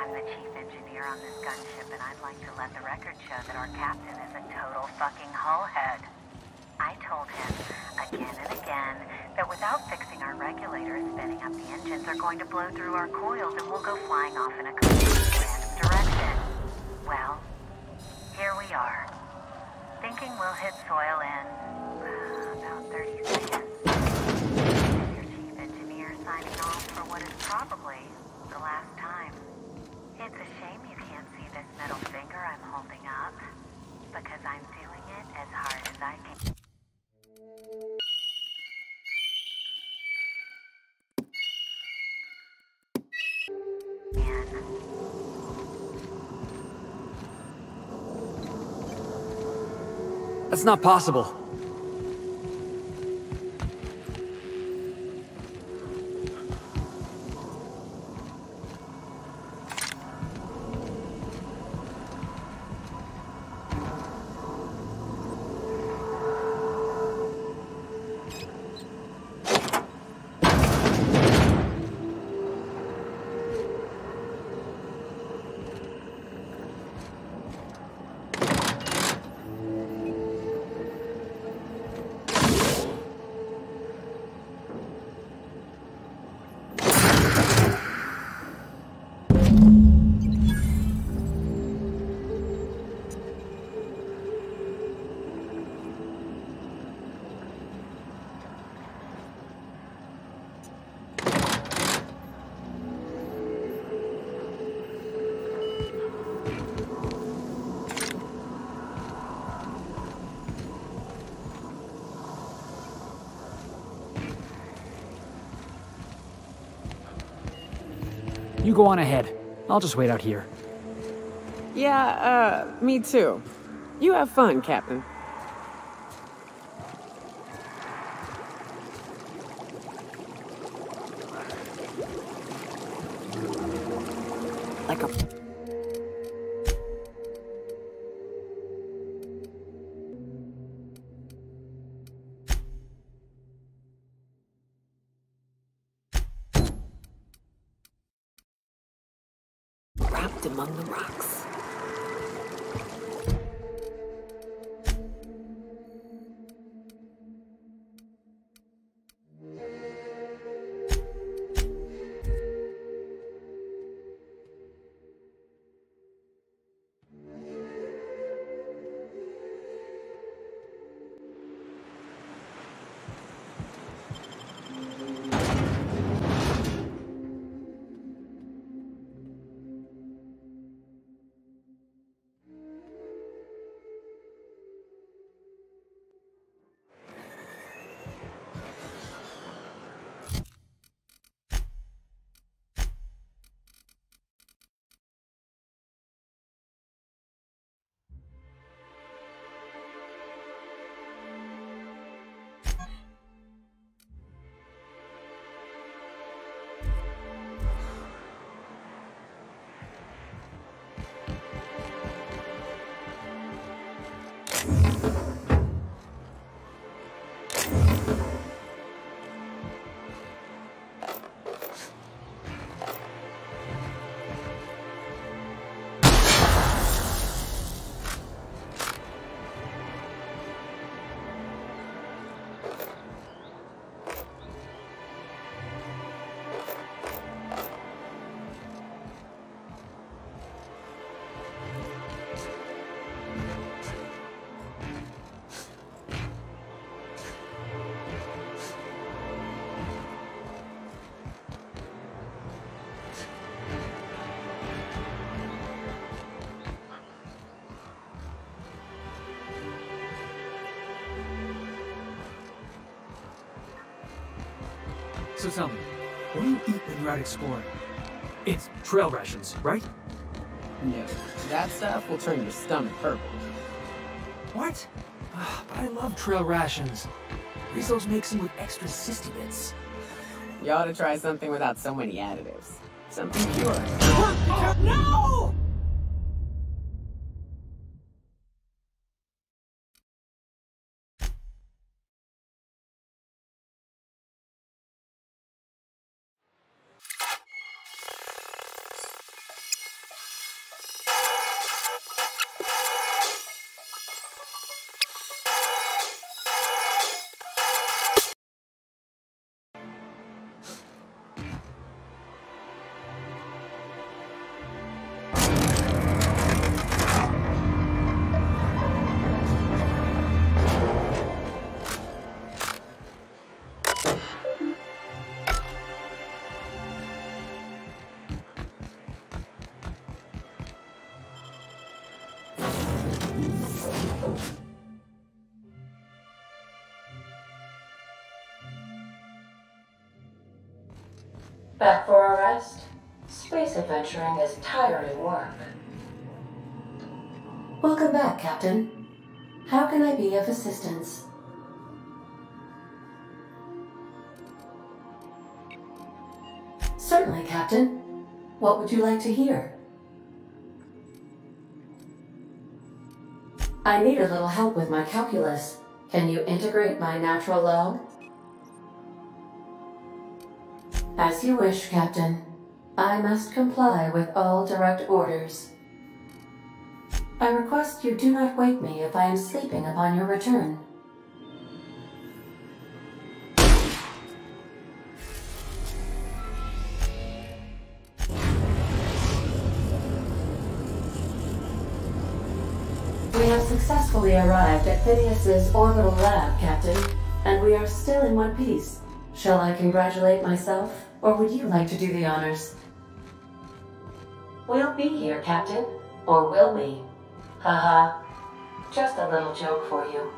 I'm the chief engineer on this gunship, and I'd like to let the record show that our captain is a total fucking hullhead. I told him, again and again, that without fixing our regulators, spinning up the engines are going to blow through our coils and we'll go flying off in a completely random direction. Well, here we are. Thinking we'll hit soil in about 30 seconds. Your chief engineer signing off for what is probably the last time. It's a shame you can't see this middle finger I'm holding up, because I'm doing it as hard as I can. That's not possible. You go on ahead. I'll just wait out here. Yeah, me too. You have fun, Captain. Like a... wrapped among the rocks. So tell me, what do you eat when you're out exploring? It's trail rations, right? No, that stuff will turn your stomach purple. What? But I love trail rations. Rizzo's makes them with extra sissy bits. You ought to try something without so many additives. Something pure. No! Back for a rest? Space adventuring is tiring work. Welcome back, Captain. How can I be of assistance? Certainly, Captain. What would you like to hear? I need a little help with my calculus. Can you integrate my natural log? As you wish, Captain. I must comply with all direct orders. I request you do not wake me if I am sleeping upon your return. We have successfully arrived at Phineas's orbital lab, Captain, and we are still in one piece. Shall I congratulate myself, or would you like to do the honors? We'll be here, Captain. Or will we? Haha. Just a little joke for you.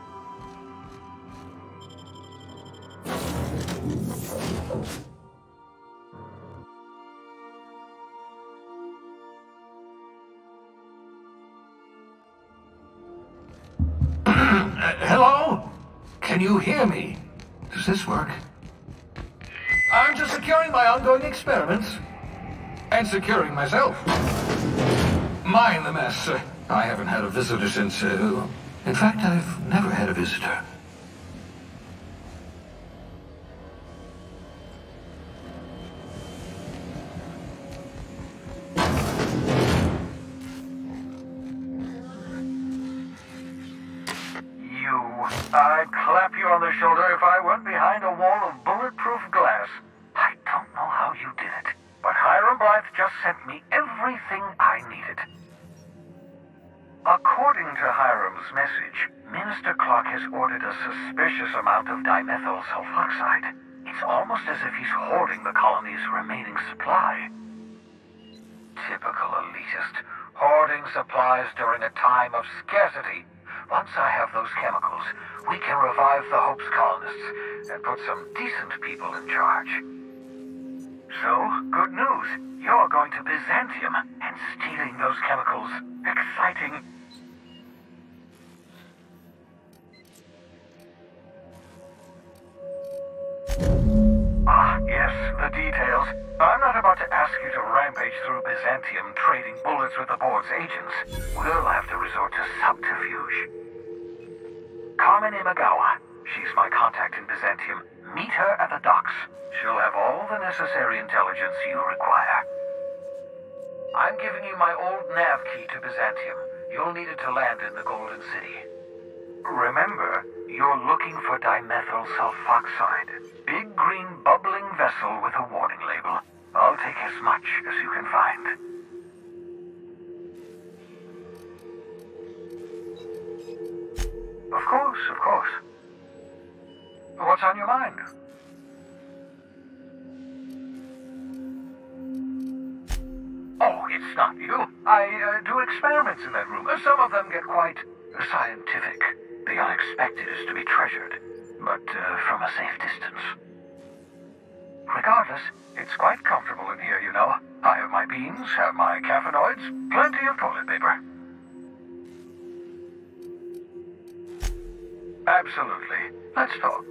Hello? Can you hear me? Does this work? I'm just securing my ongoing experiments. And securing myself. Mind the mess. I haven't had a visitor since, in fact, I've never had a visitor. I'd clap you on the shoulder if I weren't behind a wall of bulletproof glass. I don't know how you did it, but Hiram Blythe just sent me everything I needed. According to Hiram's message, Minister Clark has ordered a suspicious amount of dimethyl sulfoxide. It's almost as if he's hoarding the colony's remaining supply. Typical elitist, hoarding supplies during a time of scarcity. Once I have those chemicals, we can revive the Hope's colonists and put some decent people in charge. So, good news. You're going to Byzantium and stealing those chemicals. Exciting. Ah, yes, the details. I'm not about to ask you to rampage through Byzantium trading bullets with the board's agents. We'll have to resort to subterfuge. Carmen Imagawa. She's my contact in Byzantium. Meet her at the docks. She'll have all the necessary intelligence you require. I'm giving you my old nav key to Byzantium. You'll need it to land in the Golden City. Remember, you're looking for dimethyl sulfoxide. Big green bubbling vessel with a warning label. I'll take as much as you can find. Of course, of course. What's on your mind? Oh, it's not you. I do experiments in that room. Some of them get quite scientific. The unexpected is to be treasured, but from a safe distance. Regardless, it's quite comfortable in here, you know. I have my beans, have my caffeinoids, plenty of toilet paper. Absolutely. Let's talk.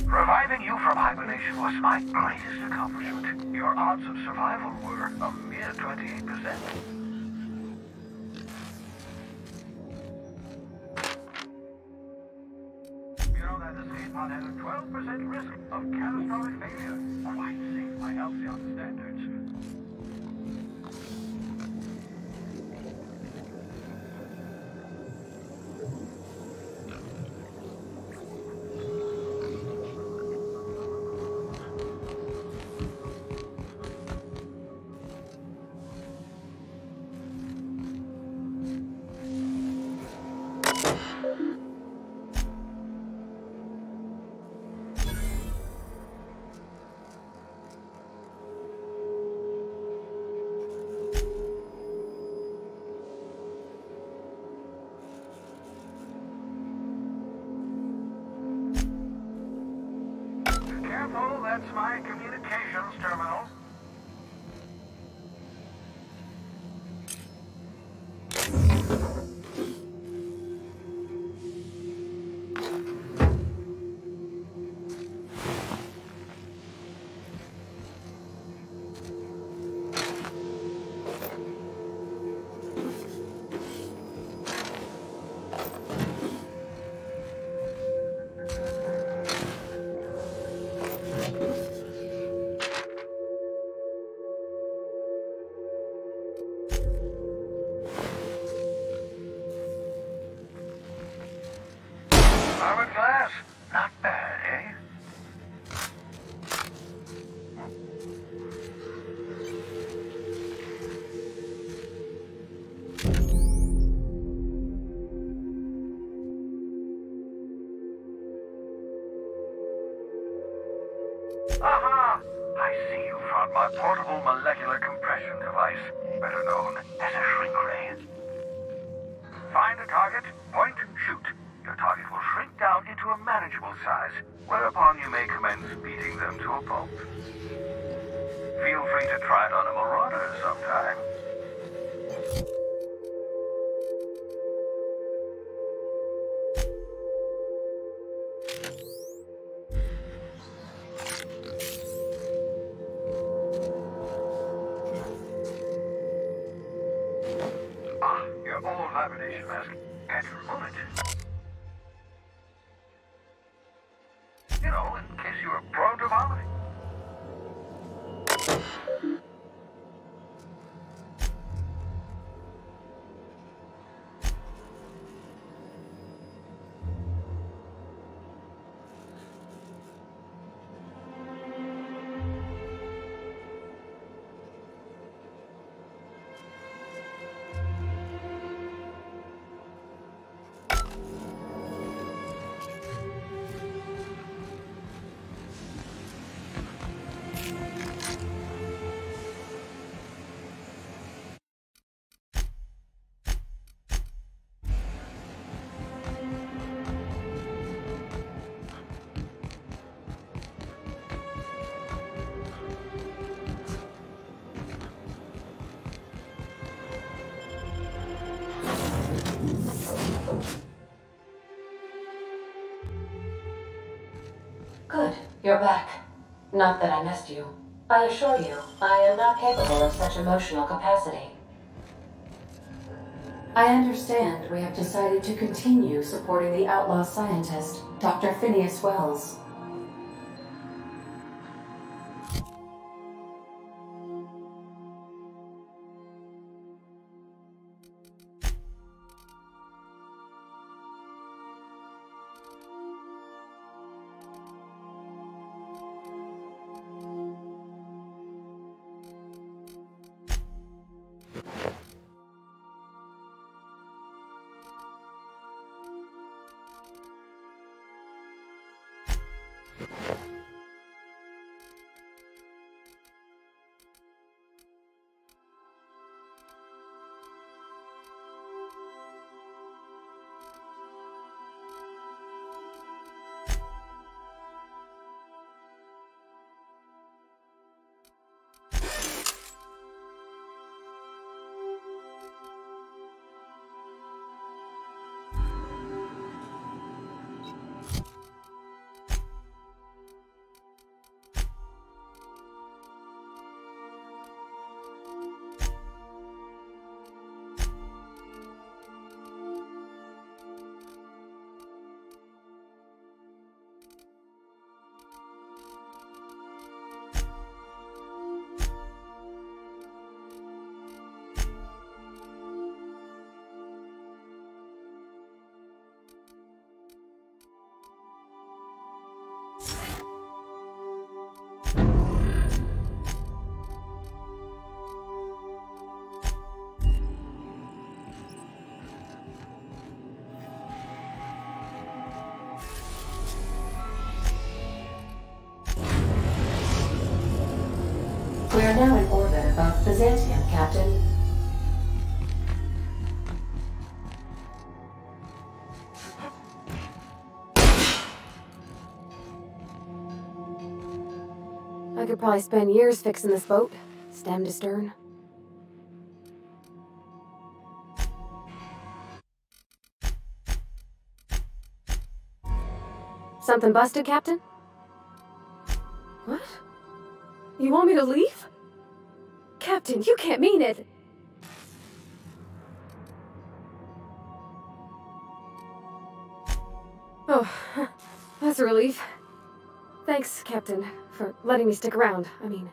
Reviving you from hibernation was my greatest accomplishment. Your odds of survival were a mere 28%. You know that escape pod had a 12% risk of catastrophic failure. Quite safe by Halcyon standards. That's my communications terminal. Armored glass? Not bad, eh? Aha! I see you found my portable molecular compression device, better known as a shrink ray. Find a target, point, shoot. Your target will shrink down into a manageable size, whereupon you may commence beating them to a pulp. Feel free to try it on a marauder sometime. Ah, your old hibernation mask. Can't you remove it? You know, in case you were prone to vomiting. Good, you're back. Not that I missed you. I assure you, I am not capable of such emotional capacity. I understand we have decided to continue supporting the outlaw scientist, Dr. Phineas Wells. We are now in orbit above Byzantium, Captain. I could probably spend years fixing this boat, stem to stern. Something busted, Captain? What? You want me to leave? Captain, you can't mean it! Oh, that's a relief. Thanks, Captain, for letting me stick around. I mean...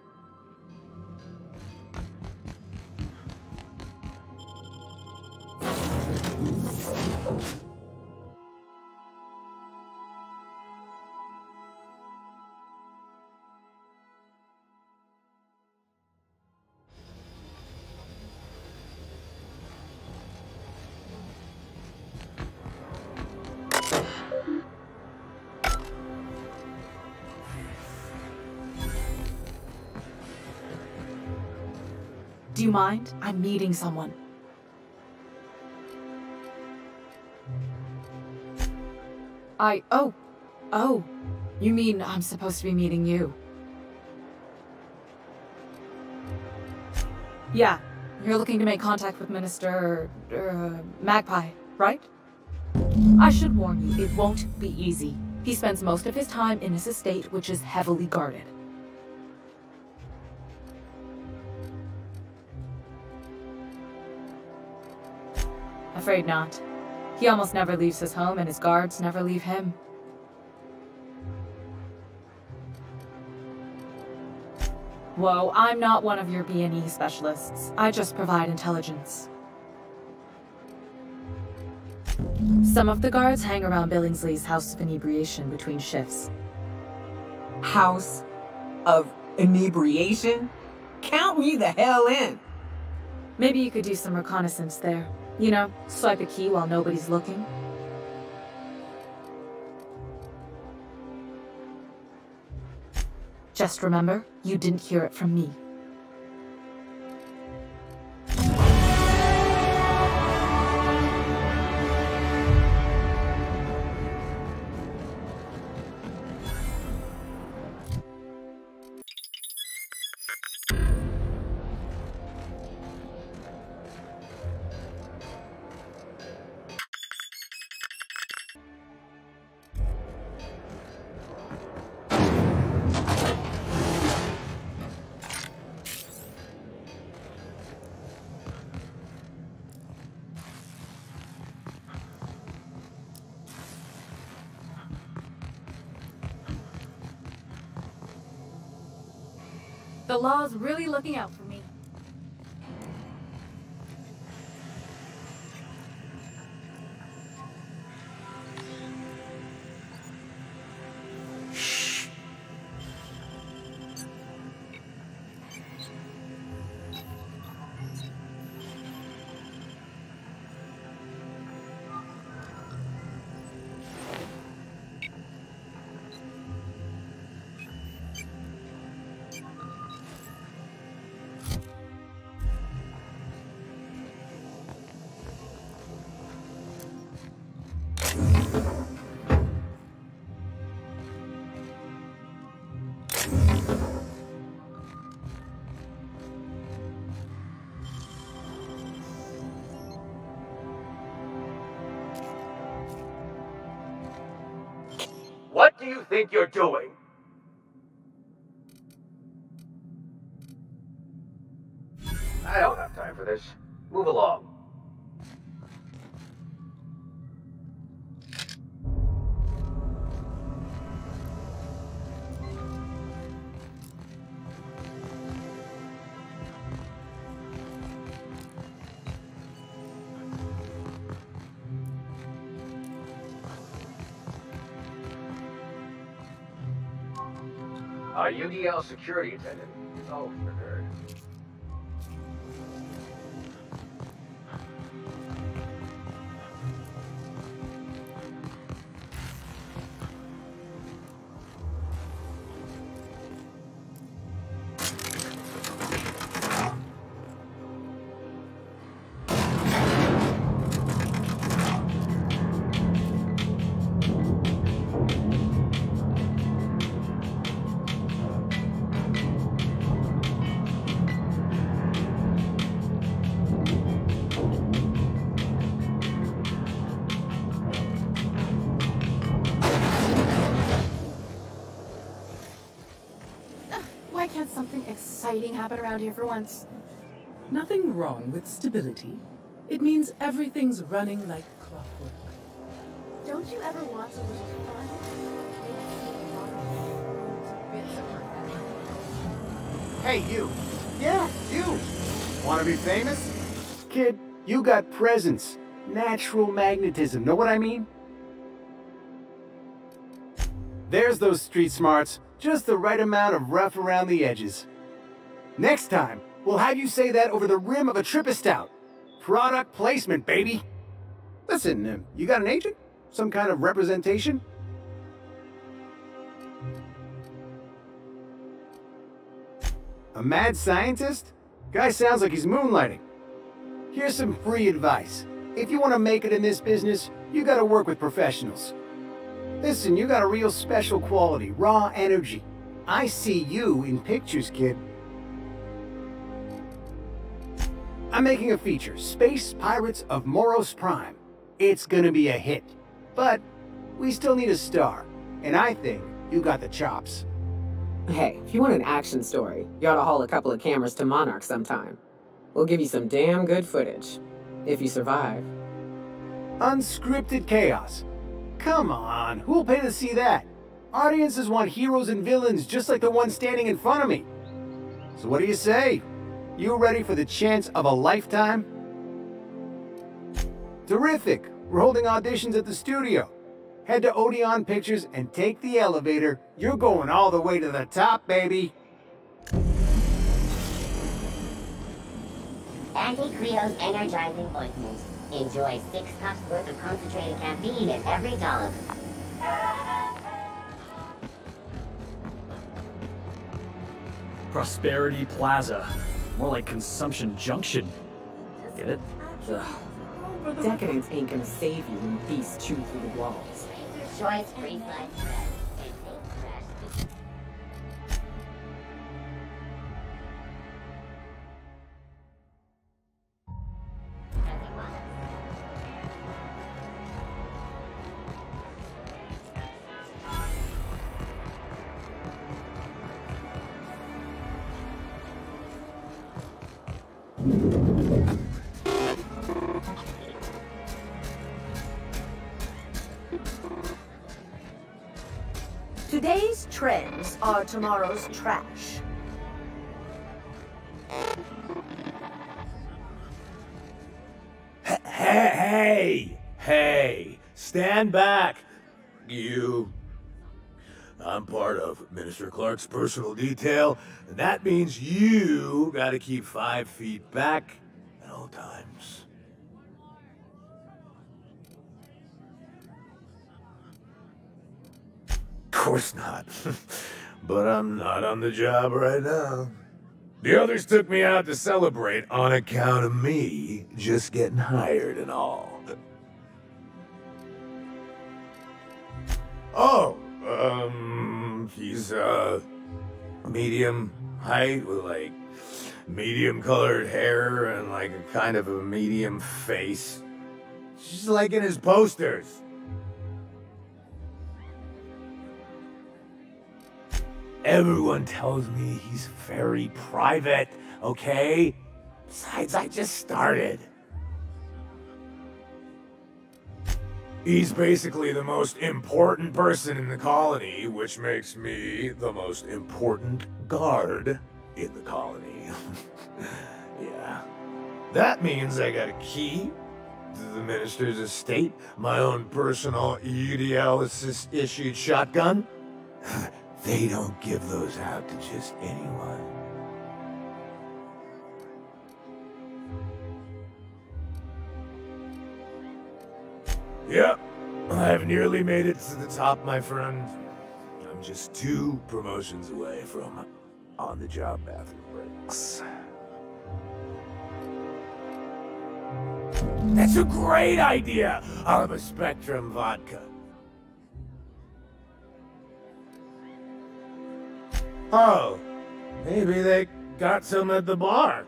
Do you mind? I'm meeting someone. Oh. You mean I'm supposed to be meeting you? Yeah, you're looking to make contact with Minister... Magpie, right? I should warn you, it won't be easy. He spends most of his time in his estate, which is heavily guarded. Afraid not. He almost never leaves his home, and his guards never leave him. Whoa, I'm not one of your B&E specialists. I just provide intelligence. Some of the guards hang around Billingsley's House of Inebriation between shifts. House of Inebriation? Count me the hell in! Maybe you could do some reconnaissance there. You know, swipe a key while nobody's looking. Just remember, you didn't hear it from me. The law's really looking out for me. What do you think you're doing? I don't have time for this. Move along. UDL security attendant. Oh, prepared. fighting happen around here for once. Nothing wrong with stability. It means everything's running like clockwork. Don't you ever want a little fun? Hey, you. Yeah, you. Want to be famous? Kid, you got presence. Natural magnetism. Know what I mean? There's those street smarts. Just the right amount of rough around the edges. Next time, we'll have you say that over the rim of a Trippistout. Product placement, baby. Listen, you got an agent? Some kind of representation? A mad scientist? Guy sounds like he's moonlighting. Here's some free advice. If you want to make it in this business, you gotta work with professionals. Listen, you got a real special quality, raw energy. I see you in pictures, kid. I'm making a feature, Space Pirates of Moros Prime. It's gonna be a hit. But we still need a star, and I think you got the chops. Hey, if you want an action story, you ought to haul a couple of cameras to Monarch sometime. We'll give you some damn good footage. If you survive. Unscripted chaos. Come on, who'll pay to see that? Audiences want heroes and villains just like the one standing in front of me. So what do you say? You ready for the chance of a lifetime? Terrific! We're holding auditions at the studio. Head to Odeon Pictures and take the elevator. You're going all the way to the top, baby. Anti-Creo's energizing ointment. Enjoy 6 cups worth of concentrated caffeine in every dollop. Prosperity Plaza. More like Consumption Junction. Get it? Ugh. Decadence ain't gonna save you when beasts chew through the walls. Choice free sliced bread. Today's trends are tomorrow's trash. Hey, stand back, you. I'm part of Minister Clark's personal detail, and that means you gotta keep 5 feet back at all times. Of course not. But I'm not on the job right now. The others took me out to celebrate on account of me just getting hired and all. Oh, he's, medium height with, like, medium colored hair and, like, a kind of a medium face. Just like in his posters. Everyone tells me he's very private, okay? Besides, I just started. He's basically the most important person in the colony, which makes me the most important guard in the colony. Yeah. That means I got a key to the minister's estate, my own personal EDL-issued shotgun. They don't give those out to just anyone. Yep, I've nearly made it to the top, my friend. I'm just 2 promotions away from on-the-job bathroom breaks. That's a great idea! I'll have a Spectrum vodka. Oh, maybe they got some at the bar.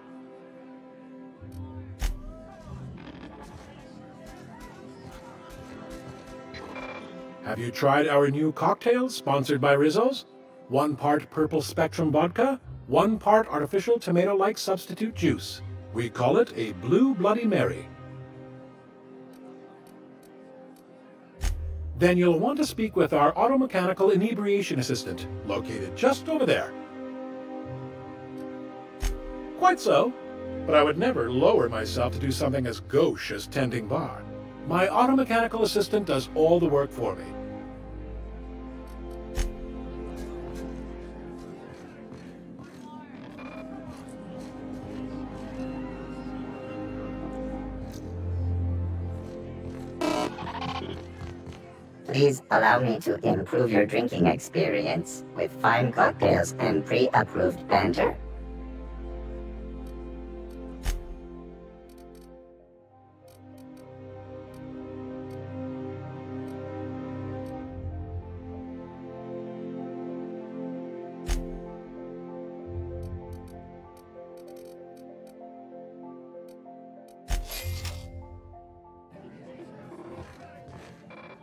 Have you tried our new cocktail sponsored by Rizzo's? 1 part Purple Spectrum vodka, 1 part artificial tomato-like substitute juice. We call it a Blue Bloody Mary. Then you'll want to speak with our automechanical inebriation assistant, located just over there. Quite so, but I would never lower myself to do something as gauche as tending bar. My automechanical assistant does all the work for me. Please allow me to improve your drinking experience with fine cocktails and pre-approved banter.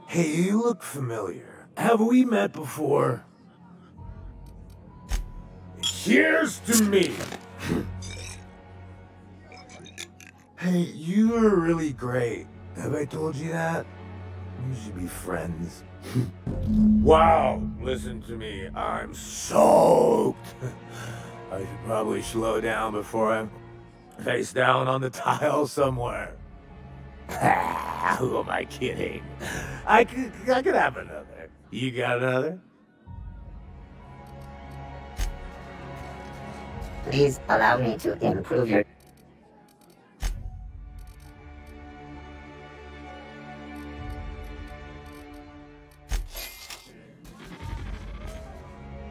Hey, you look familiar. Have we met before? Cheers to me! Hey, you are really great. Have I told you that? We should be friends. Wow, listen to me. I'm soaked. I should probably slow down before I'm face down on the tile somewhere. Who am I kidding? I could have another. You got another? Please allow me to improve your...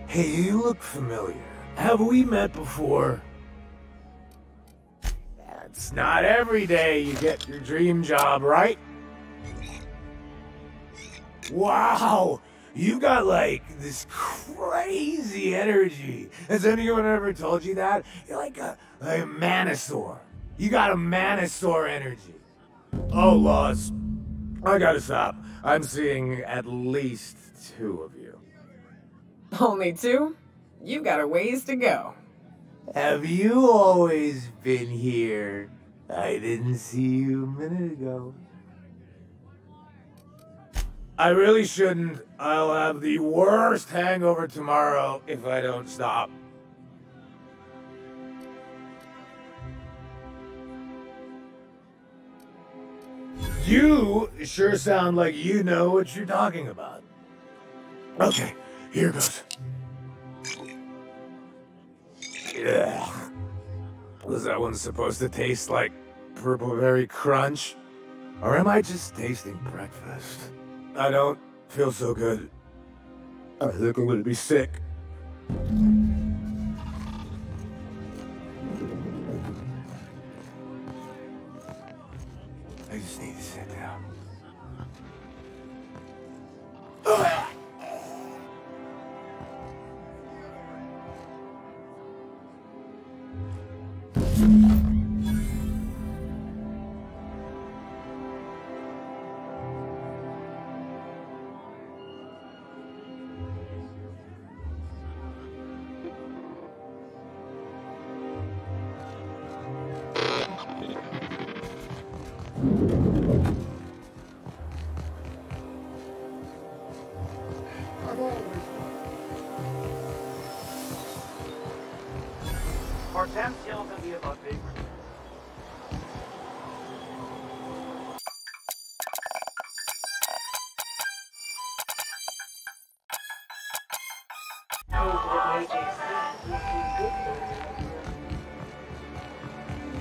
Hey, you look familiar. Have we met before? It's not every day you get your dream job, right? Wow! You got like this crazy energy. Has anyone ever told you that? You're like a manosaur. You got a manosaur energy. Oh, Lost. I gotta stop. I'm seeing at least 2 of you. Only 2? You got a ways to go. Have you always been here? I didn't see you a minute ago. I really shouldn't. I'll have the worst hangover tomorrow if I don't stop. You sure sound like you know what you're talking about. Okay, here goes. Yeah. Was that one supposed to taste like purple berry crunch? Or am I just tasting breakfast? I don't feel so good. I think I'm gonna be sick. I just need to sit down. Potential to be about big.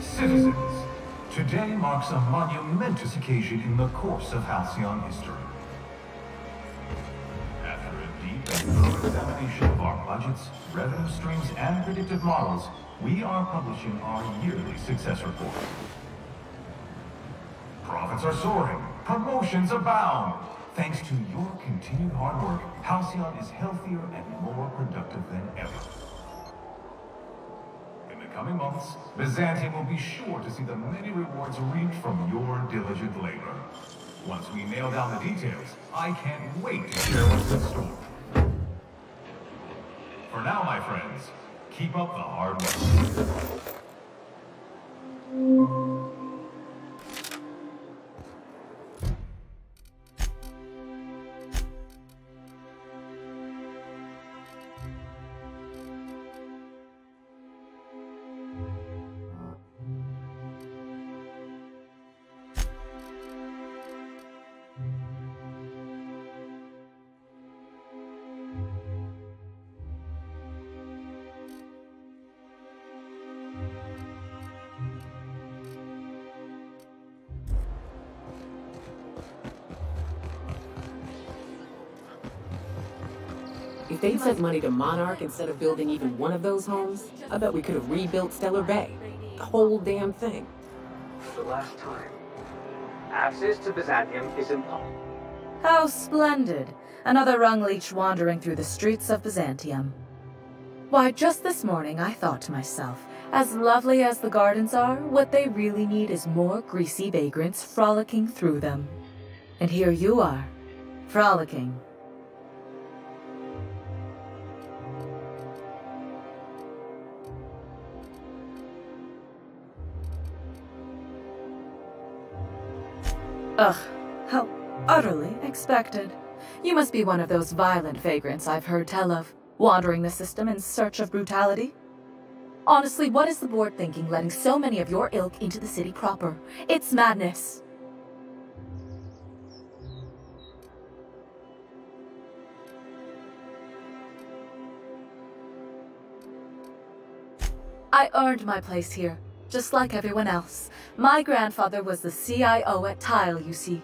Citizens, today marks a monumentous occasion in the course of Halcyon history. After a deep and thorough examination of our budgets, revenue streams, and predictive models, we are publishing our yearly success report. Profits are soaring, promotions abound. Thanks to your continued hard work, Halcyon is healthier and more productive than ever. In the coming months, Byzantium will be sure to see the many rewards reaped from your diligent labor. Once we nail down the details, I can't wait to share what's in store. For now, my friends, keep up the hard work. If they'd sent money to Monarch instead of building even one of those homes, I bet we could have rebuilt Stellar Bay. The whole damn thing. The last time. Access to Byzantium is impossible. How splendid. Another rung leech wandering through the streets of Byzantium. Why, just this morning I thought to myself, as lovely as the gardens are, what they really need is more greasy vagrants frolicking through them. And here you are, frolicking. Ugh, how utterly expected. You must be one of those violent vagrants I've heard tell of, wandering the system in search of brutality. Honestly, what is the board thinking letting so many of your ilk into the city proper? It's madness. I earned my place here. Just like everyone else. My grandfather was the CIO at Tile, you see.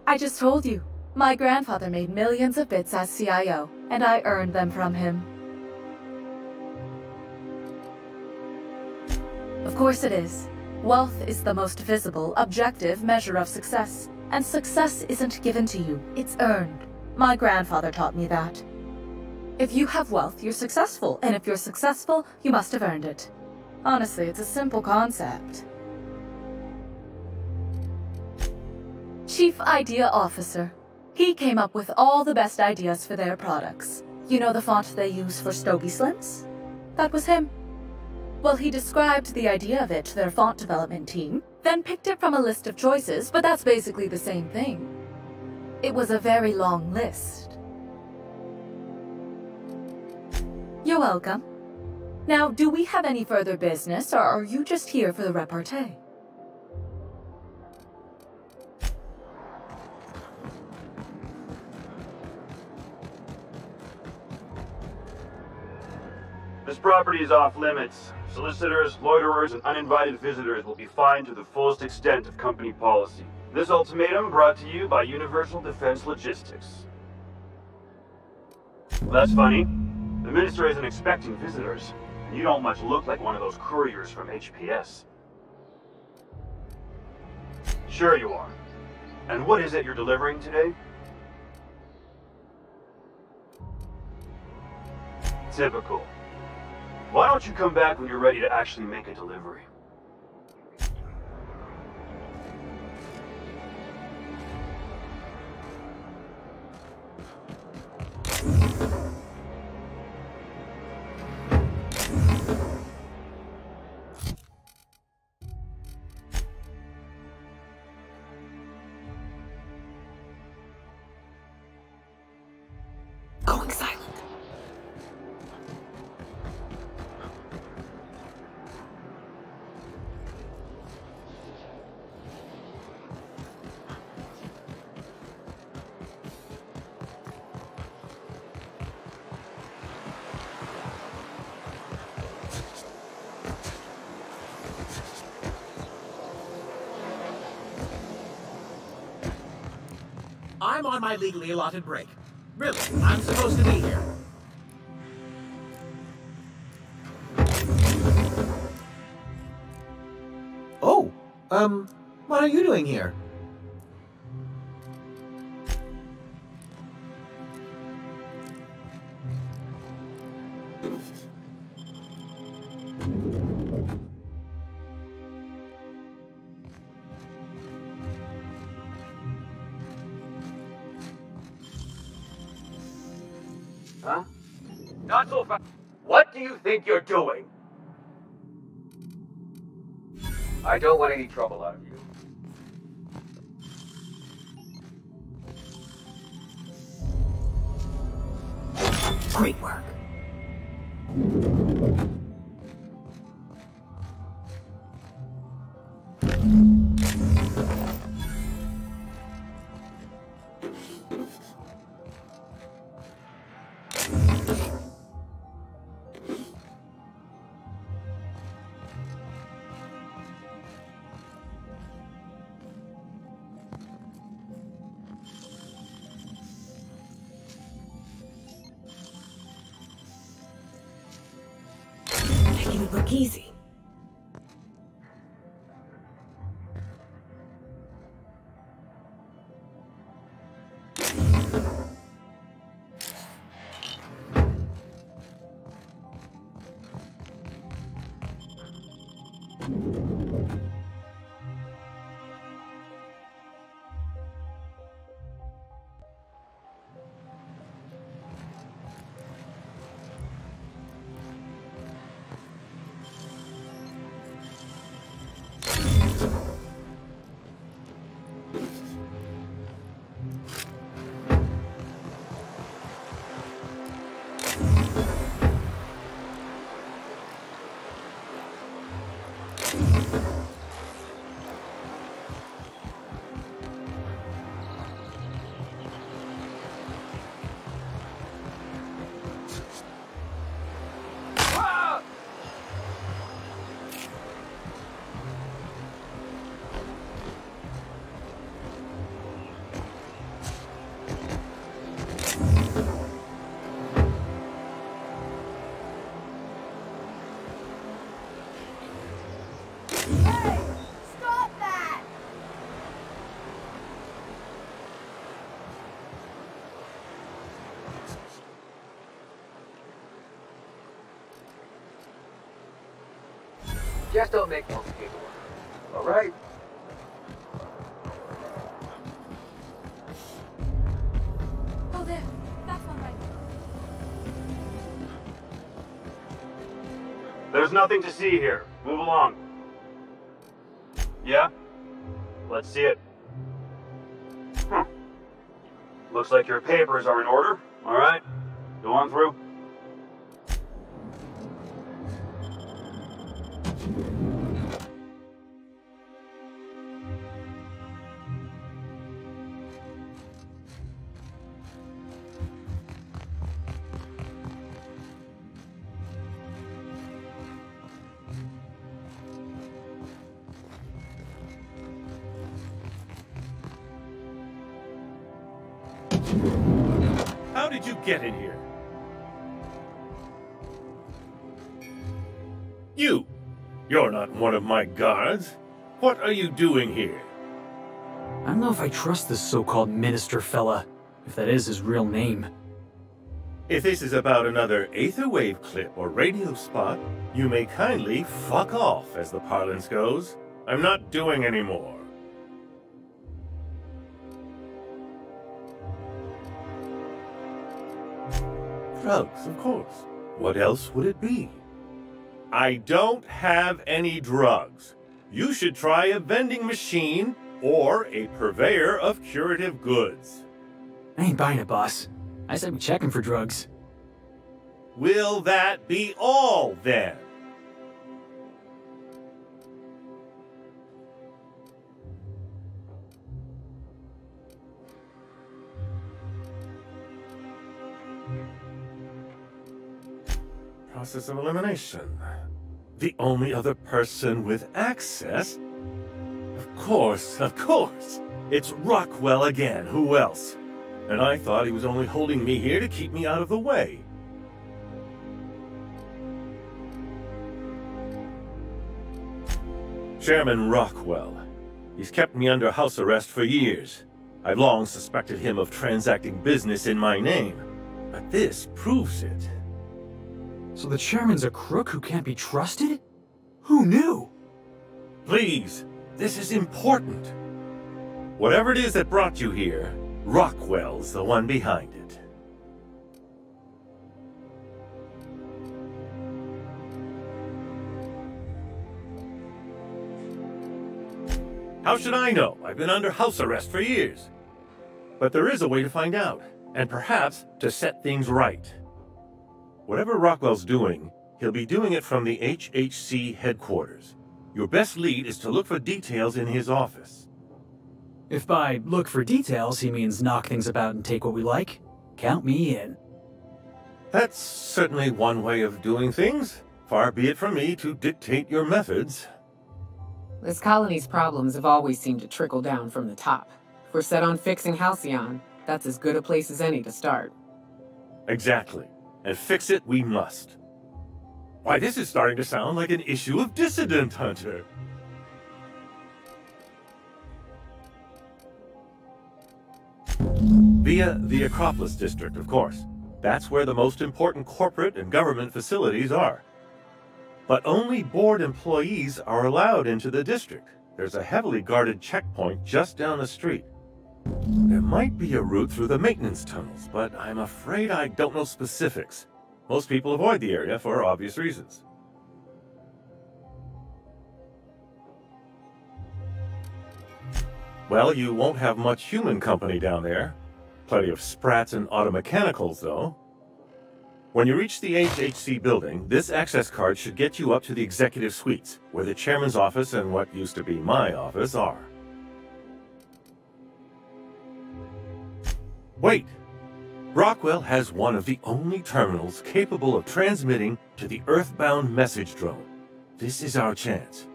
I just told you. My grandfather made millions of bits as CIO, and I earned them from him. Of course it is. Wealth is the most visible, objective measure of success. And success isn't given to you, it's earned. My grandfather taught me that. If you have wealth, you're successful, and if you're successful, you must have earned it. Honestly, it's a simple concept. Chief Idea Officer. He came up with all the best ideas for their products. You know the font they use for Stogie Slims? That was him. Well, he described the idea of it to their font development team, then picked it from a list of choices, but that's basically the same thing. It was a very long list. You're welcome. Now, do we have any further business, or are you just here for the repartee? This property is off limits. Solicitors, loiterers, and uninvited visitors will be fined to the fullest extent of company policy. This ultimatum brought to you by Universal Defense Logistics. That's funny. The Minister isn't expecting visitors, and you don't much look like one of those couriers from HPS. Sure you are. And what is it you're delivering today? Typical. Why don't you come back when you're ready to actually make a delivery? Going silent. I'm on my legally allotted break. Really, I'm supposed to be here. Oh, what are you doing here? Huh? Not so fast. What do you think you're doing? I don't want any trouble out of you. Great work. Making it look easy. Just don't make more paperwork. All right? Oh, there. That's one right. There's nothing to see here. Move along. Yeah? Let's see it. Looks like your papers are in order. All right. Go on through. How did you get in here? You're not one of my guards. What are you doing here? I don't know if I trust this so-called minister fella, if that is his real name. If this is about another Aetherwave clip or radio spot, you may kindly fuck off, as the parlance goes. I'm not doing any more. Drugs, of course. What else would it be? I don't have any drugs. You should try a vending machine or a purveyor of curative goods. I ain't buying it, boss. I said we check him for drugs. Will that be all, then? Process of elimination. The only other person with access? Of course. It's Rockwell again. Who else? And I thought he was only holding me here to keep me out of the way. Chairman Rockwell. He's kept me under house arrest for years. I've long suspected him of transacting business in my name. But this proves it. So the chairman's a crook who can't be trusted? Who knew? Please, this is important. Whatever it is that brought you here, Rockwell's the one behind it. How should I know? I've been under house arrest for years. But there is a way to find out, and perhaps to set things right. Whatever Rockwell's doing, he'll be doing it from the HHC headquarters. Your best lead is to look for details in his office. If by look for details he means knock things about and take what we like, count me in. That's certainly one way of doing things. Far be it from me to dictate your methods. This colony's problems have always seemed to trickle down from the top. If we're set on fixing Halcyon, that's as good a place as any to start. Exactly. And fix it we must. Why, this is starting to sound like an issue of Dissident Hunter. Via the Acropolis District, of course. That's where the most important corporate and government facilities are. But only board employees are allowed into the district. There's a heavily guarded checkpoint just down the street. There might be a route through the maintenance tunnels, but I'm afraid I don't know specifics. Most people avoid the area for obvious reasons. Well, you won't have much human company down there. Plenty of sprats and automechanicals, though. When you reach the HHC building, this access card should get you up to the executive suites, where the chairman's office and what used to be my office are. Wait! Rockwell has one of the only terminals capable of transmitting to the Earthbound message drone. This is our chance.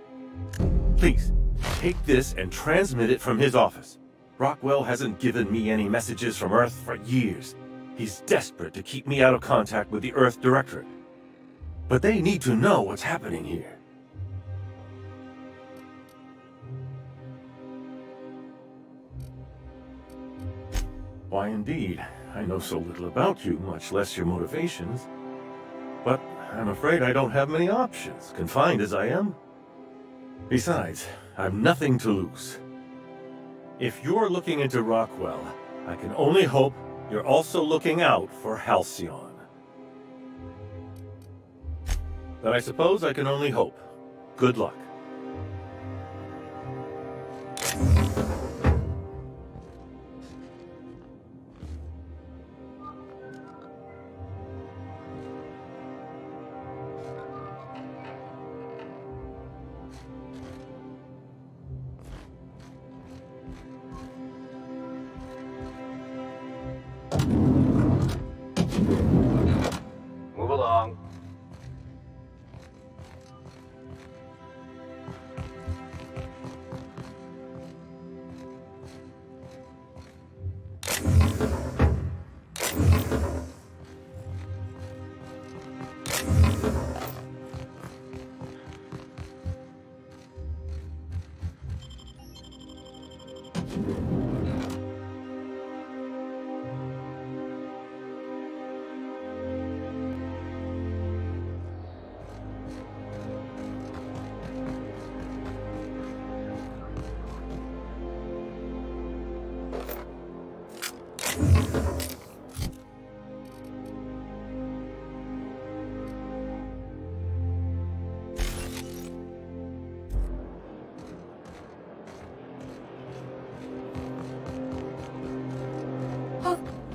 Please, take this and transmit it from his office. Rockwell hasn't given me any messages from Earth for years. He's desperate to keep me out of contact with the Earth Directorate. But they need to know what's happening here. Why, indeed. I know so little about you, much less your motivations. But I'm afraid I don't have many options, confined as I am. Besides, I've nothing to lose. If you're looking into Rockwell, I can only hope you're also looking out for Halcyon. But I suppose I can only hope. Good luck. Move along.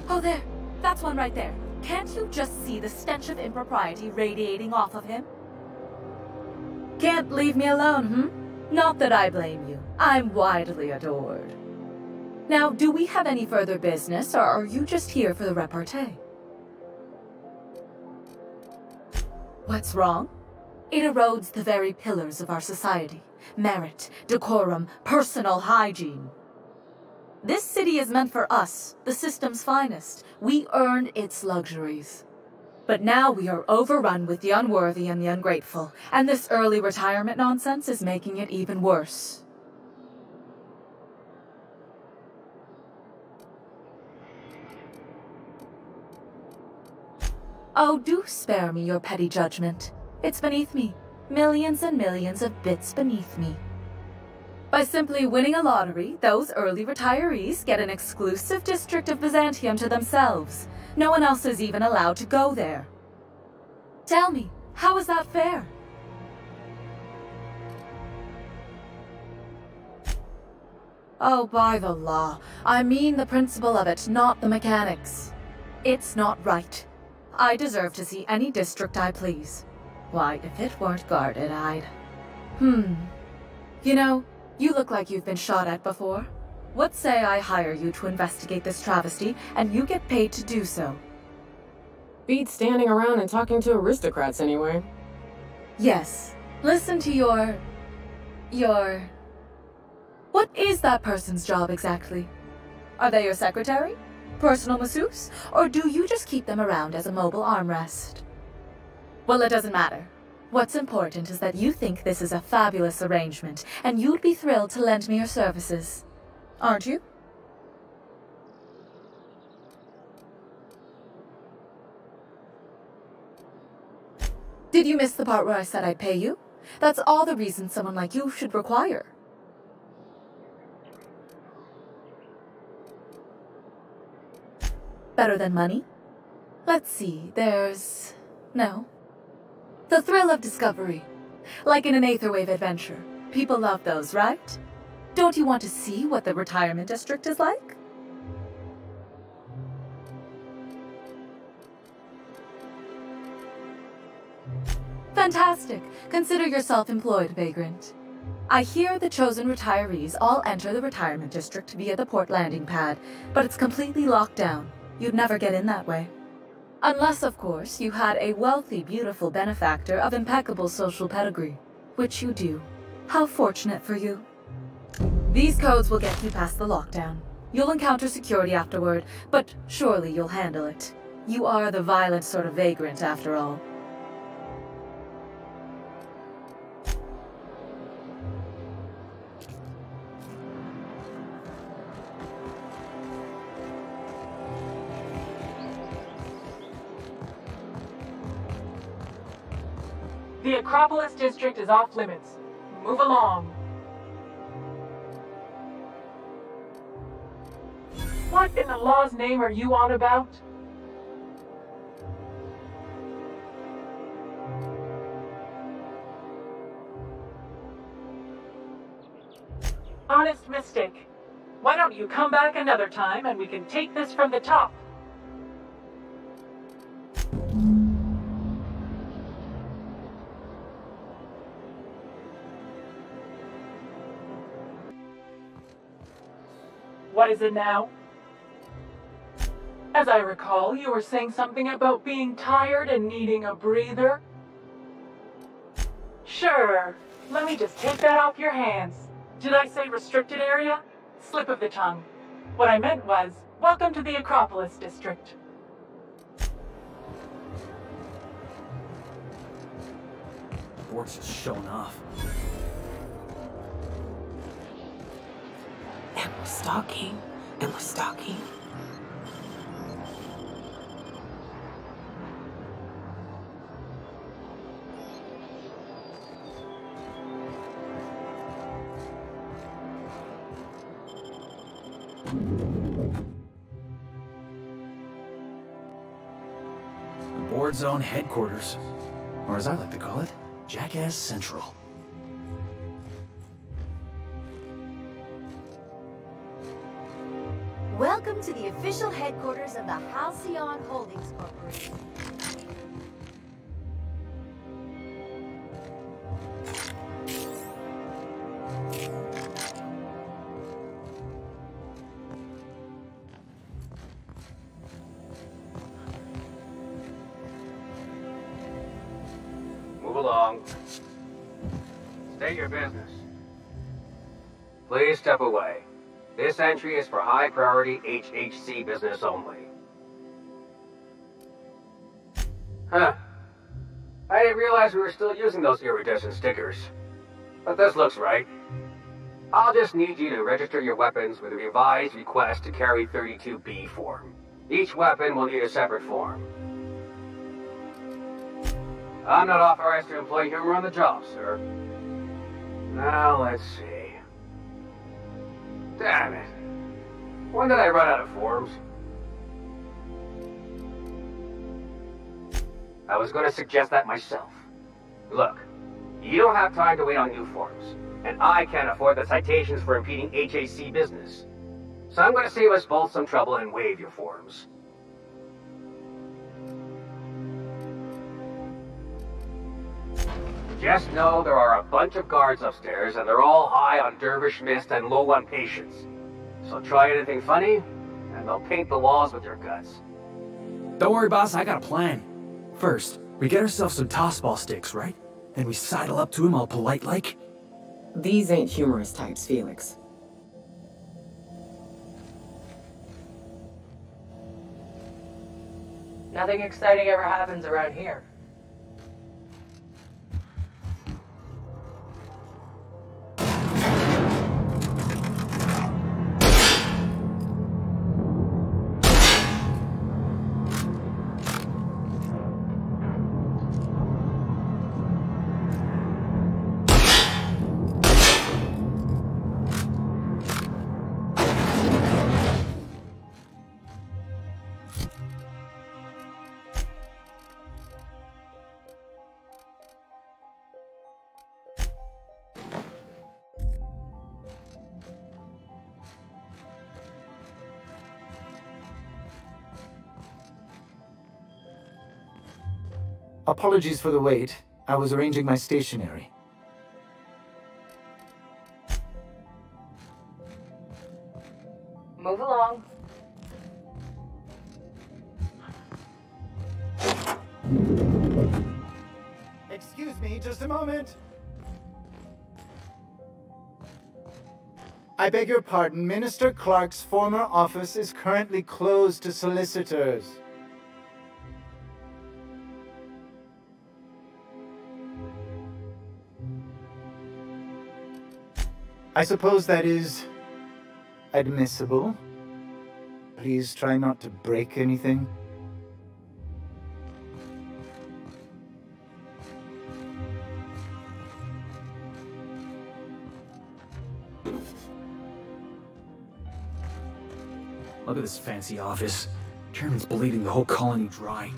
Oh, there. That's one right there. Can't you just see the stench of impropriety radiating off of him? Can't leave me alone, Not that I blame you. I'm widely adored. Now, do we have any further business, or are you just here for the repartee? What's wrong? It erodes the very pillars of our society. Merit, decorum, personal hygiene. This city is meant for us, the system's finest. We earned its luxuries. But now we are overrun with the unworthy and the ungrateful, and this early retirement nonsense is making it even worse. Oh, do spare me your petty judgment. It's beneath me. Millions and millions of bits beneath me. By simply winning a lottery, those early retirees get an exclusive district of Byzantium to themselves. No one else is even allowed to go there. Tell me, how is that fair? Oh, by the law. I mean the principle of it, not the mechanics. It's not right. I deserve to see any district I please. Why, if it weren't guarded, I'd... You know, you look like you've been shot at before. What say I hire you to investigate this travesty, and you get paid to do so? Beats standing around and talking to aristocrats anyway. Yes. Listen to your... What is that person's job exactly? Are they your secretary? Personal masseuse? Or do you just keep them around as a mobile armrest? Well, it doesn't matter. What's important is that you think this is a fabulous arrangement, and you'd be thrilled to lend me your services. Aren't you? Did you miss the part where I said I'd pay you? That's all the reason someone like you should require. Better than money? Let's see, there's... No. The thrill of discovery. Like in an Aetherwave adventure. People love those, right? Don't you want to see what the retirement district is like? Fantastic. Consider yourself employed, vagrant. I hear the chosen retirees all enter the retirement district via the port landing pad, but it's completely locked down. You'd never get in that way. Unless, of course, you had a wealthy, beautiful benefactor of impeccable social pedigree. Which you do. How fortunate for you. These codes will get you past the lockdown. You'll encounter security afterward, but surely you'll handle it. You are the violent sort of vagrant, after all. The Acropolis district is off limits. Move along. What in the law's name are you on about? Honest mistake. Why don't you come back another time and we can take this from the top? What is it now? As I recall, you were saying something about being tired and needing a breather. Sure. Let me just take that off your hands. Did I say restricted area? Slip of the tongue. What I meant was, welcome to the Acropolis district. The board's just showing off. And we're stalking, and we're stalking. The board's own headquarters. Or as I like to call it, Jackass Central. Welcome to the official headquarters of the Halcyon Holdings Corporation. Move along. State your business. Please step away. This entry is for high-priority HHC business only. Huh. I didn't realize we were still using those iridescent stickers. But this looks right. I'll just need you to register your weapons with a revised request to carry 32B form. Each weapon will need a separate form. I'm not authorized to employ humor on the job, sir. Now, let's see. Damn it. When did I run out of forms? I was going to suggest that myself. Look, you don't have time to wait on new forms. and I can't afford the citations for impeding HAC business. So I'm going to save us both some trouble and waive your forms. Just know there are a bunch of guards upstairs, and they're all high on dervish mist and low on patience. So try anything funny, and they'll paint the walls with your guts. Don't worry, boss, I got a plan. First, we get ourselves some tossball sticks, right? Then we sidle up to him all polite-like. These ain't humorous types, Felix. Nothing exciting ever happens around here. Apologies for the wait. I was arranging my stationery. Move along. Excuse me, just a moment. I beg your pardon. Minister Clark's former office is currently closed to solicitors. I suppose that is admissible. Please try not to break anything. Look at this fancy office. Chairman's bleeding the whole colony dry.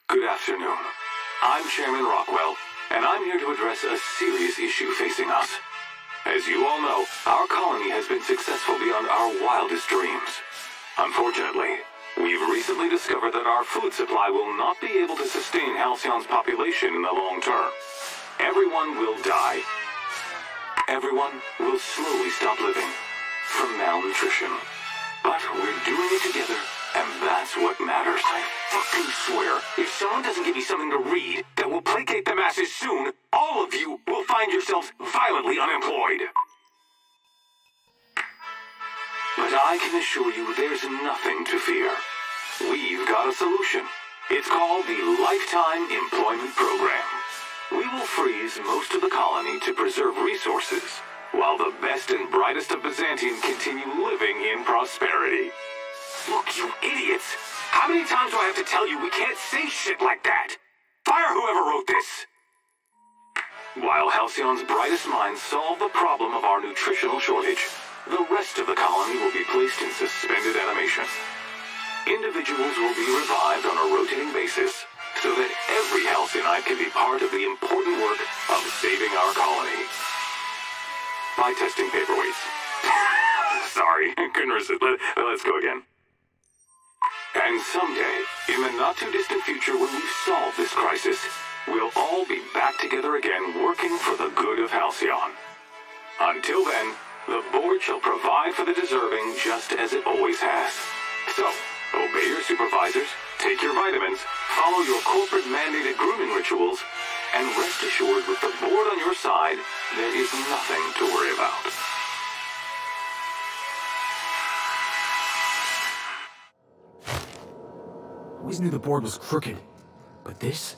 Good afternoon. I'm Chairman Rockwell, and I'm here to address a serious issue facing us. As you all know, our colony has been successful beyond our wildest dreams. Unfortunately, we've recently discovered that our food supply will not be able to sustain Halcyon's population in the long term. Everyone will die. Everyone will slowly stop living from malnutrition. But we're doing it together, and that's what matters. I fucking swear, if someone doesn't give me something to read that will placate the masses soon, all of you will find yourselves violently unemployed. But I can assure you there's nothing to fear. We've got a solution. It's called the Lifetime Employment Program. We will freeze most of the colony to preserve resources, while the best and brightest of Byzantium continue living in prosperity. Look, you idiots! How many times do I have to tell you we can't say shit like that? Fire whoever wrote this! While Halcyon's brightest minds solve the problem of our nutritional shortage, the rest of the colony will be placed in suspended animation. Individuals will be revived on a rotating basis, so that every Halcyonite can be part of the important work of saving our colony. By testing paperweights. Sorry, couldn't resist. Let's go again. And someday, in the not-too-distant future when we've solved this crisis, we'll all be back together again working for the good of Halcyon. Until then, the board shall provide for the deserving just as it always has. So, obey your supervisors, take your vitamins, follow your corporate-mandated grooming rituals, and rest assured with the board on your side, there is nothing to worry about. Always knew the board was crooked, but this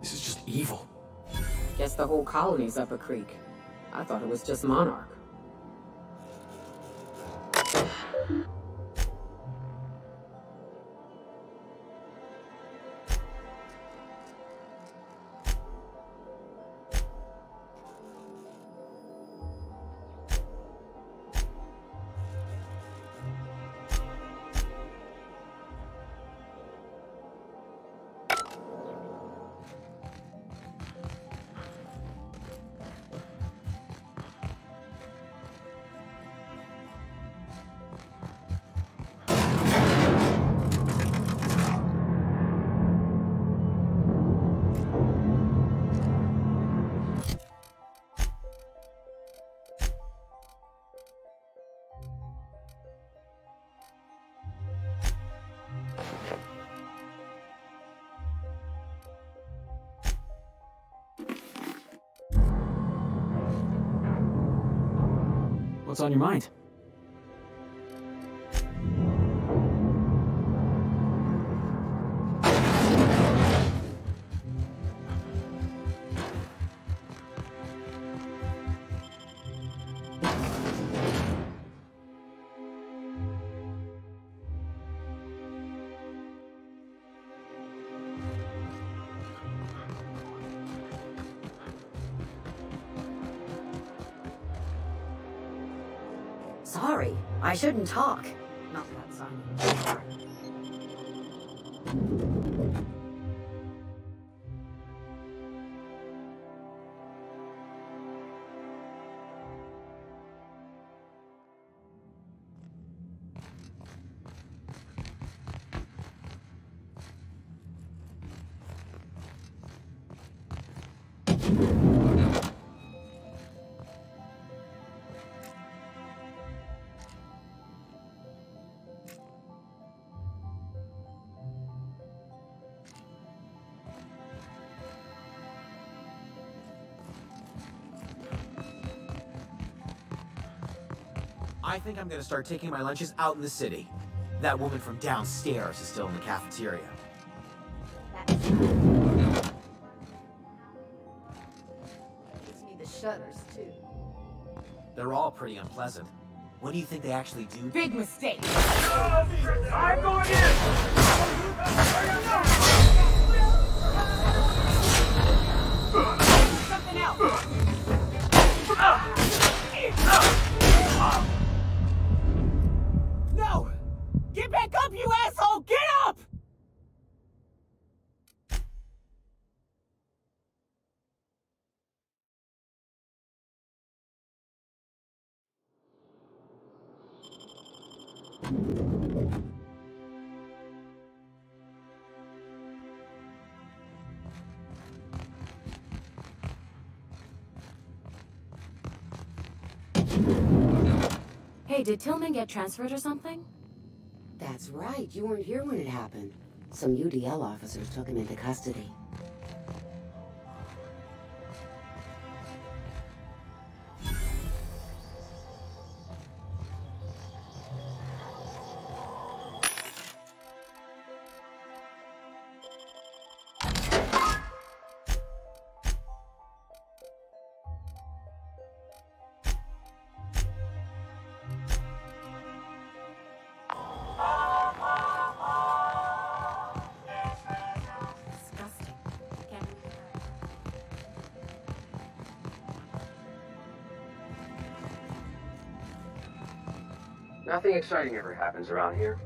is just evil. Guess the whole colony's up a creek. I thought it was just Monarch. What's on your mind? Sorry, I shouldn't talk. Not that sign. I think I'm gonna start taking my lunches out in the city. That woman from downstairs is still in the cafeteria. Gives me the shudders, too. They're all pretty unpleasant. What do you think they actually do? Big mistake. I'm going in! Something else. No! Get back up, you asshole! Get up! Hey, did Tillman get transferred or something? That's right, you weren't here when it happened. Some UDL officers took him into custody. Nothing exciting ever happens around here.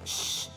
Shh.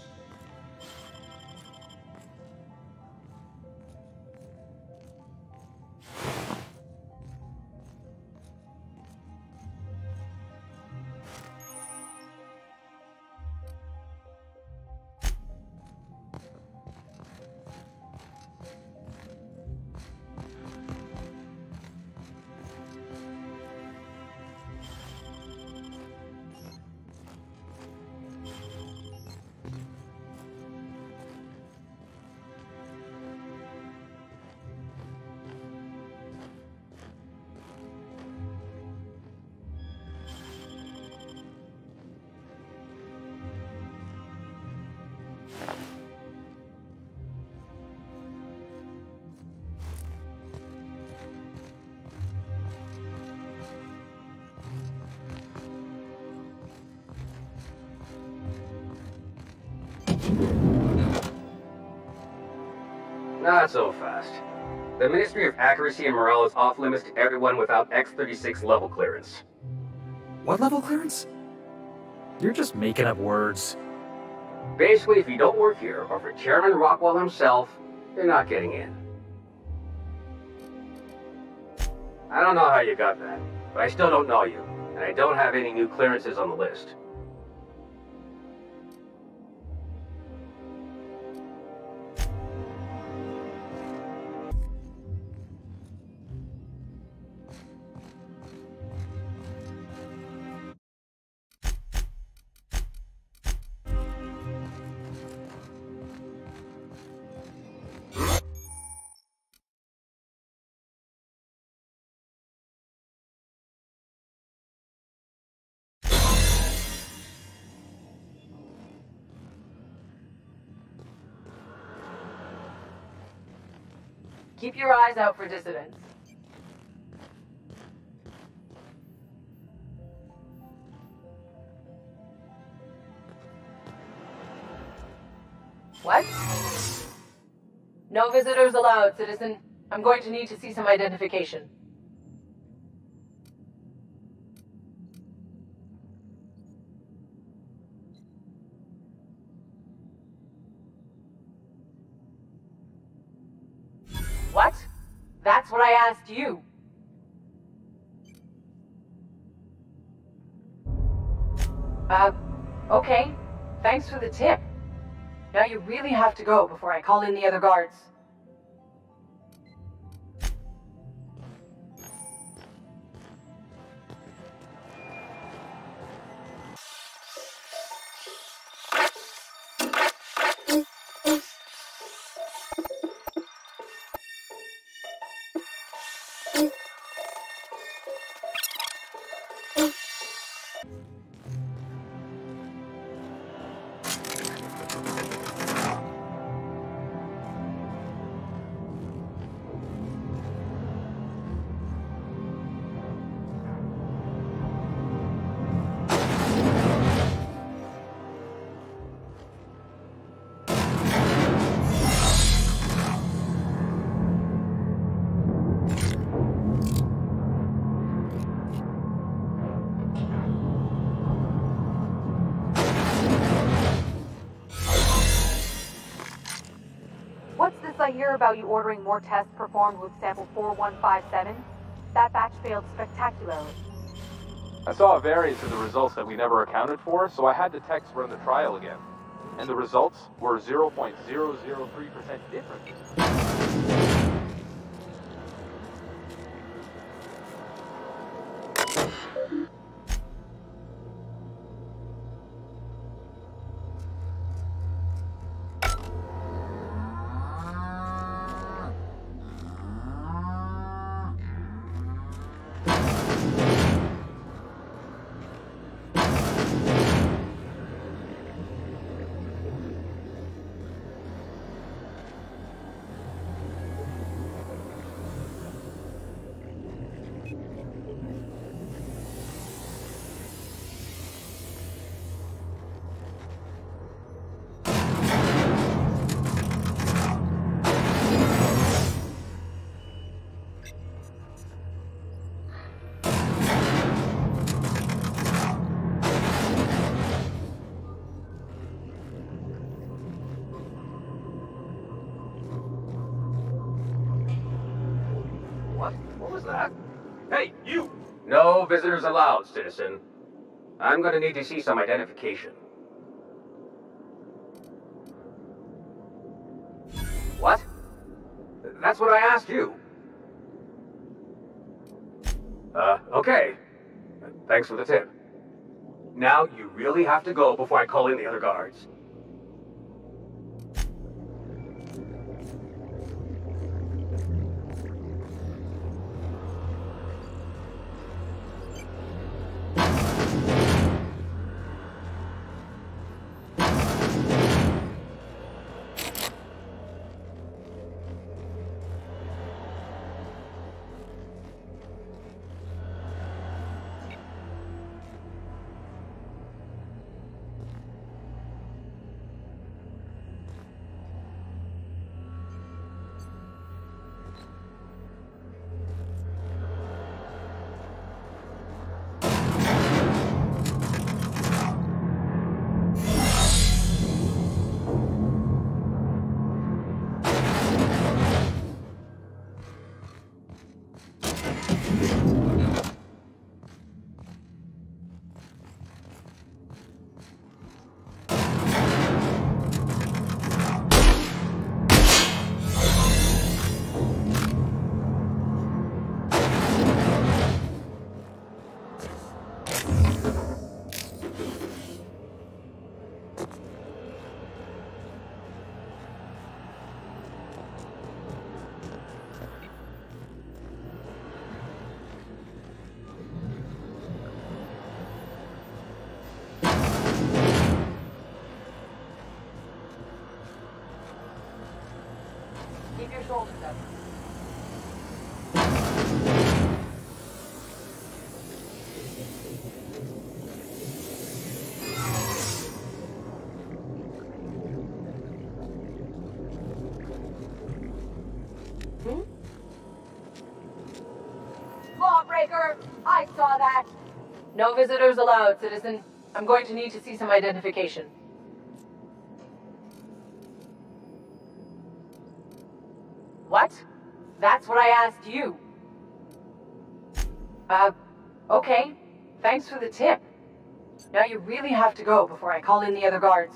Not so fast. The Ministry of Accuracy and Morale is off limits to everyone without X-36 level clearance. What level clearance? You're just making up words. Basically, if you don't work here, or for Chairman Rockwell himself, you're not getting in. I don't know how you got that, but I still don't know you, and I don't have any new clearances on the list. Keep your eyes out for dissidents. What? No visitors allowed, citizen. I'm going to need to see some identification. What? That's what I asked you. Okay. Thanks for the tip. Now you really have to go before I call in the other guards. I hear about you ordering more tests performed with sample 4157. That batch failed spectacularly. I saw a variance in the results that we never accounted for, so I had the techs run the trial again. And the results were 0.003% different. What was that? Hey, you! No visitors allowed, citizen. I'm gonna need to see some identification. What? That's what I asked you. Okay. Thanks for the tip. Now you really have to go before I call in the other guards. Keep your shoulders up. Lawbreaker! I saw that! No visitors allowed, citizen. I'm going to need to see some identification. What? That's what I asked you. Okay. Thanks for the tip. Now you really have to go before I call in the other guards.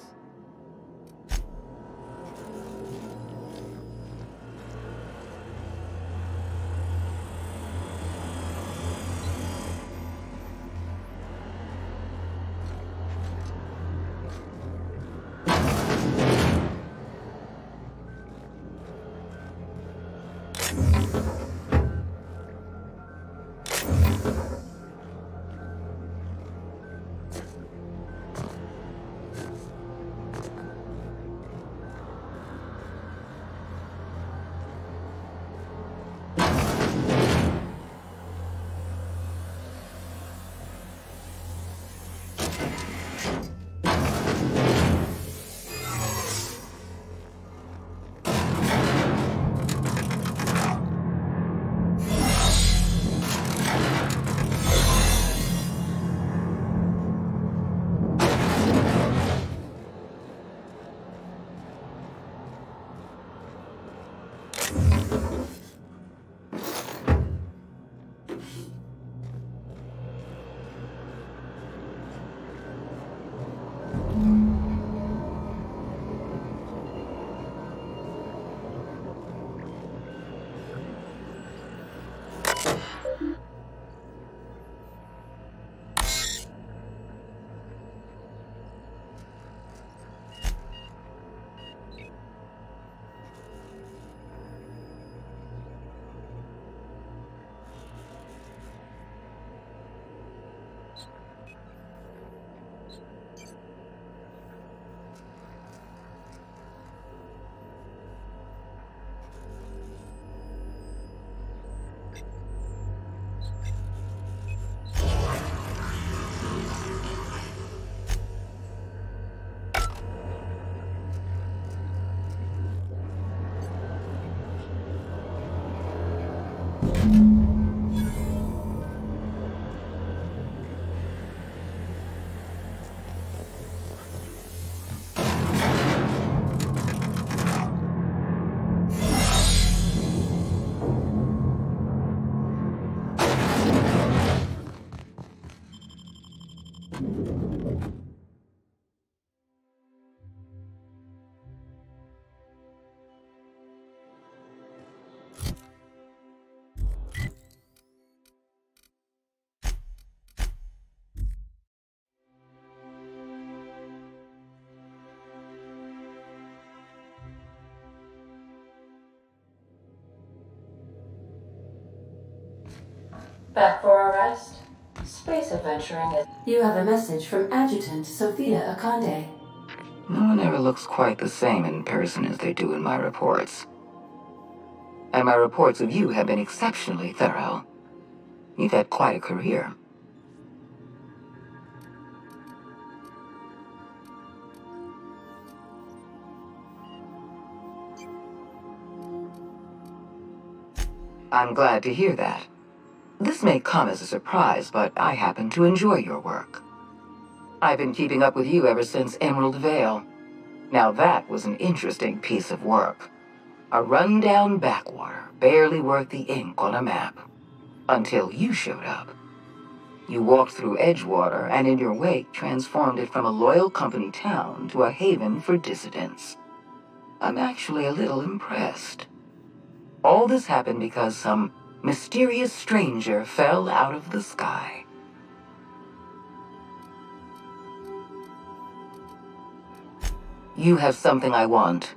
Back for a rest? Space adventuring is... You have a message from Adjutant Sophia Akande. No one ever looks quite the same in person as they do in my reports. And my reports of you have been exceptionally thorough. You've had quite a career. I'm glad to hear that. This may come as a surprise, but I happen to enjoy your work. I've been keeping up with you ever since Emerald Vale. Now that was an interesting piece of work. A rundown backwater, barely worth the ink on a map. Until you showed up. You walked through Edgewater and in your wake transformed it from a loyal company town to a haven for dissidents. I'm actually a little impressed. All this happened because some mysterious stranger fell out of the sky. You have something I want.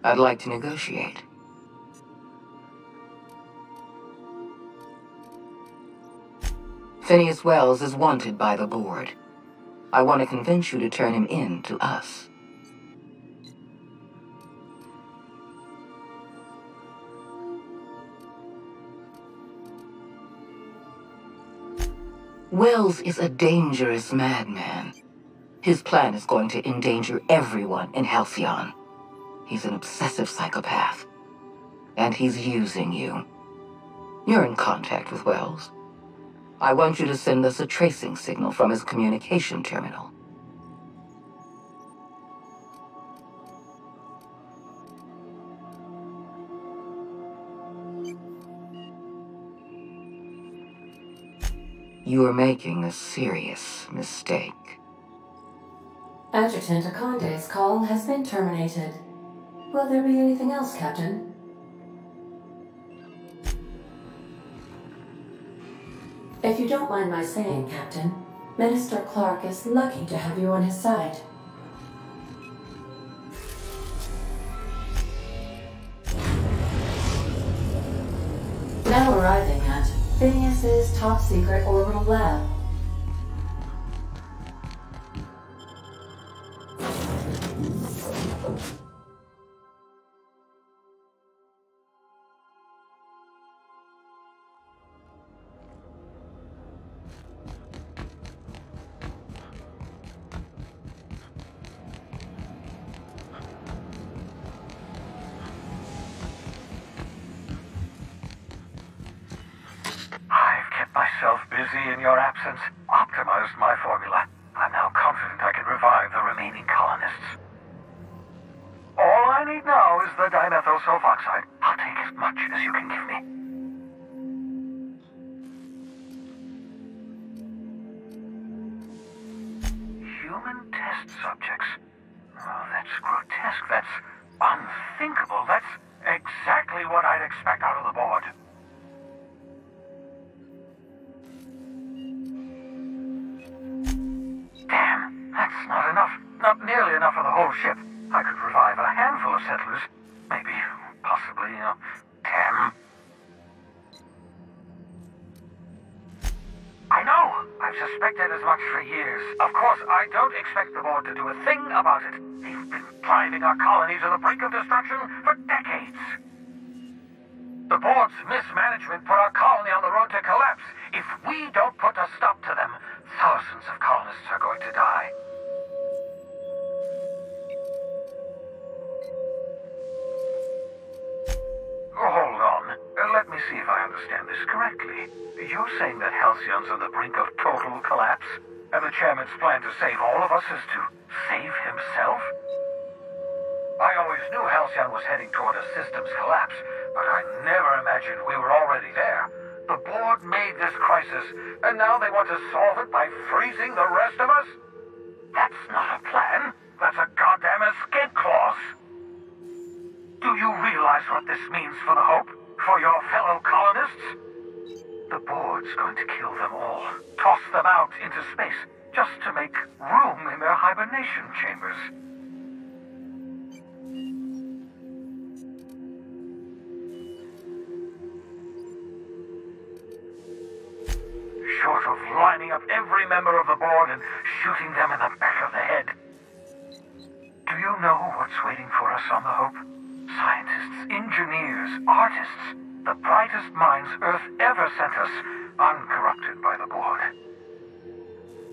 I'd like to negotiate. Phineas Wells is wanted by the board. I want to convince you to turn him in to us. Wells is a dangerous madman. His plan is going to endanger everyone in Halcyon. He's an obsessive psychopath. And he's using you. You're in contact with Wells. I want you to send us a tracing signal from his communication terminal. You are making a serious mistake. Adjutant Akonde's call has been terminated. Will there be anything else, Captain? If you don't mind my saying, Captain, Minister Clark is lucky to have you on his side. Now arriving at Phineas's top-secret orbital lab. Busy in your absence, optimized my formula. I'm now confident I can revive the remaining colonists. All I need now is the dimethyl sulfoxide. I'll take as much as you can give me. Human test subjects. Oh, that's grotesque. That's unthinkable. That's exactly what I'd expect out of the board. Damn, that's not enough. Not nearly enough for the whole ship. I could revive a handful of settlers. Maybe, possibly, 10. I know! I've suspected as much for years. Of course, I don't expect the board to do a thing about it. They've been driving our colony to the brink of destruction for decades. The board's mismanagement put our colony on the road to collapse. If we don't put a stop to them, thousands of colonists are going to die. Hold on. Let me see if I understand this correctly. You're saying that Halcyon's on the brink of total collapse, and the chairman's plan to save all of us is to save himself? I always knew Halcyon was heading toward a systems collapse, but I never imagined we were already there. The board made this crisis, and now they want to solve it by freezing the rest of us? That's not a plan. That's a goddamn escape clause. Do you realize what this means for the Hope? For your fellow colonists? The board's going to kill them all. Toss them out into space, just to make room in their hibernation chambers. Short of lining up every member of the board and shooting them in the back of the head. Do you know what's waiting for us on the Hope? Scientists, engineers, artists, the brightest minds Earth ever sent us, uncorrupted by the board.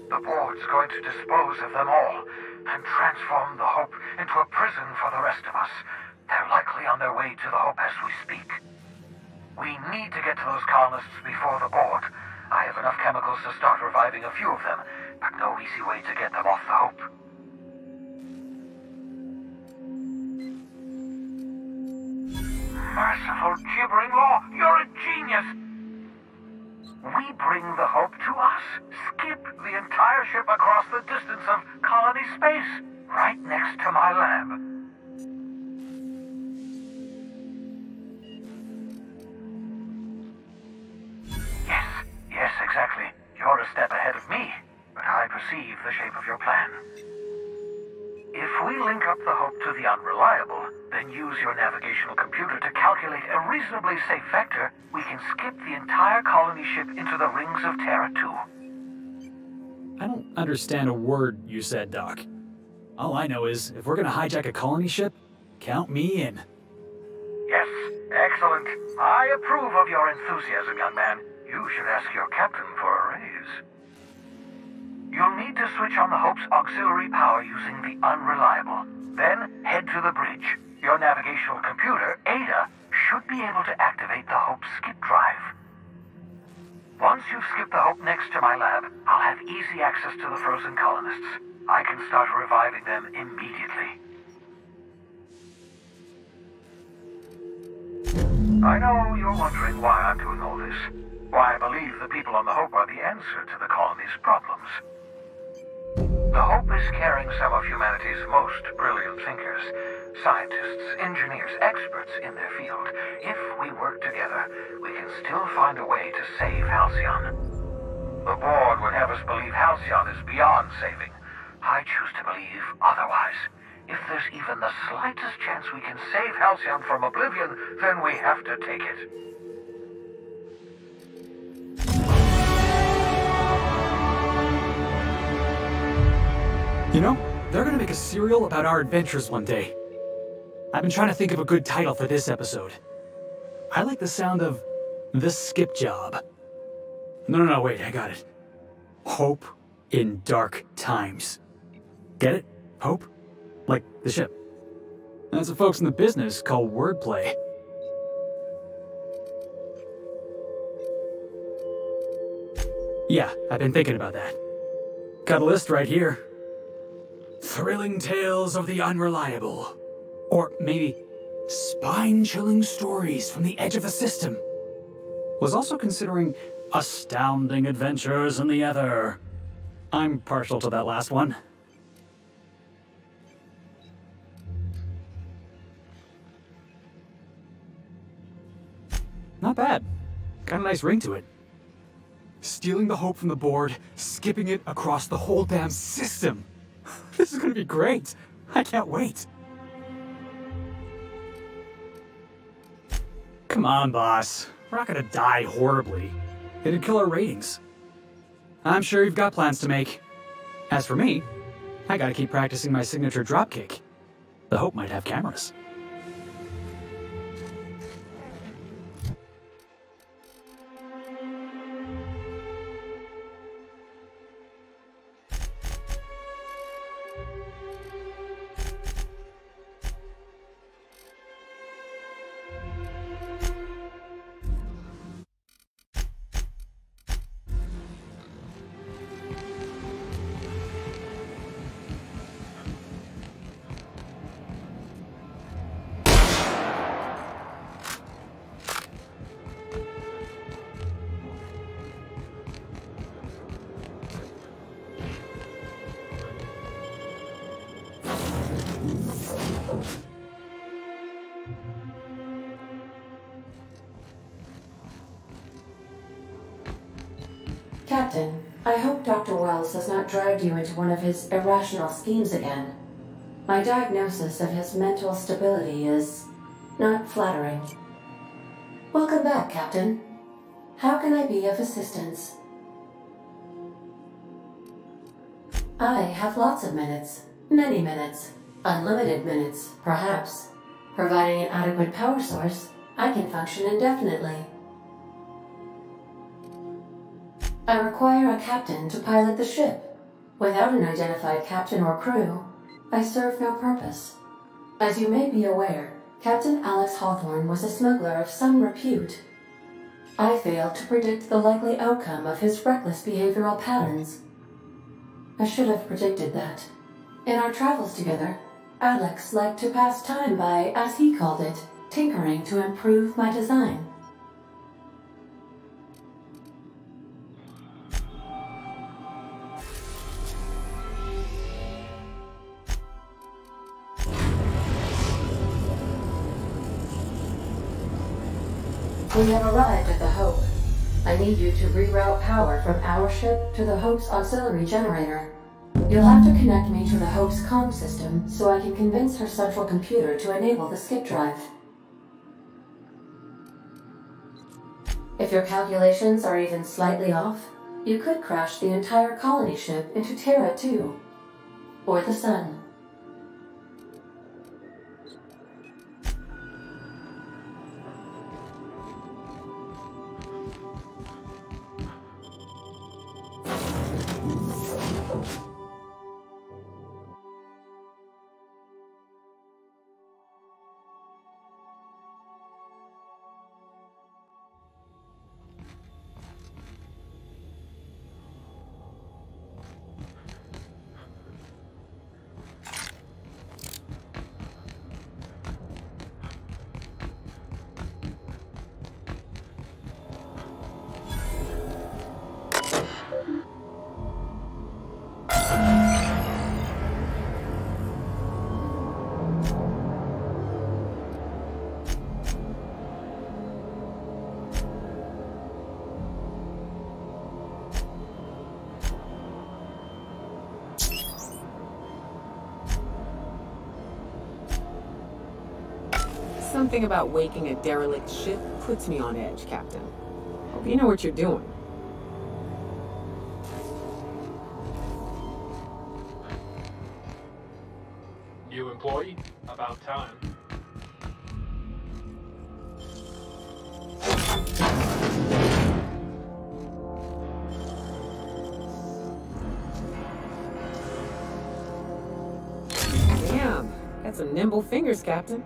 The board's going to dispose of them all and transform the Hope into a prison for the rest of us. They're likely on their way to the Hope as we speak. We need to get to those colonists before the board. I have enough chemicals to start reviving a few of them, but no easy way to get them off the Hope. Merciful gibbering law, you're a genius! We bring the Hope to us. Skip the entire ship across the distance of colony space, right next to my lab. Yes, exactly. You're a step ahead of me, but I perceive the shape of your plan. If we link up the Hope to the Unreliable, then use your navigational computer to calculate a reasonably safe vector, we can skip the entire colony ship into the rings of Terra 2. I don't understand a word you said, Doc. All I know is, if we're gonna hijack a colony ship, count me in. Yes, excellent. I approve of your enthusiasm, young man. You should ask your captain for a raise. You'll need to switch on the Hope's auxiliary power using the Unreliable. Then head to the bridge. Your navigational computer, Ada, should be able to activate the Hope's skip drive. Once you've skipped the Hope next to my lab, I'll have easy access to the frozen colonists. I can start reviving them immediately. I know you're wondering why I'm doing all this. Why I believe the people on the Hope are the answer to the colony's problems. The Hope is carrying some of humanity's most brilliant thinkers, scientists, engineers, experts in their field. If we work together, we can still find a way to save Halcyon. The board would have us believe Halcyon is beyond saving. I choose to believe otherwise. If there's even the slightest chance we can save Halcyon from oblivion, then we have to take it. You know, they're gonna make a serial about our adventures one day. I've been trying to think of a good title for this episode. I like the sound of The Skip Job. No, wait, I got it. Hope in Dark Times. Get it? Hope? Like the ship. That's what folks in the business call wordplay. Yeah, I've been thinking about that. Got a list right here. Thrilling tales of the unreliable. Or maybe spine-chilling stories from the edge of the system. Was also considering astounding adventures in the ether. I'm partial to that last one. Not bad. Got a nice ring to it. Stealing the Hope from the board, skipping it across the whole damn system. This is gonna be great. I can't wait. Come on, boss. We're not gonna die horribly. It'd kill our ratings. I'm sure you've got plans to make. As for me, I gotta keep practicing my signature dropkick. The Hope might have cameras. Captain, I hope Dr. Wells has not dragged you into one of his irrational schemes again. My diagnosis of his mental stability is not flattering. Welcome back, Captain. How can I be of assistance? I have lots of minutes. Many minutes. Unlimited minutes, perhaps. Providing an adequate power source, I can function indefinitely. I require a captain to pilot the ship. Without an identified captain or crew, I serve no purpose. As you may be aware, Captain Alex Hawthorne was a smuggler of some repute. I failed to predict the likely outcome of his reckless behavioral patterns. I should have predicted that. In our travels together, Alex liked to pass time by, as he called it, tinkering to improve my design. We have arrived at the Hope. I need you to reroute power from our ship to the Hope's auxiliary generator. You'll have to connect me to the Hope's comm system so I can convince her central computer to enable the skip drive. If your calculations are even slightly off, you could crash the entire colony ship into Terra 2, or the Sun. Something about waking a derelict ship puts me on edge, Captain. Hope you know what you're doing. New employee? About time. Damn, got some nimble fingers, Captain.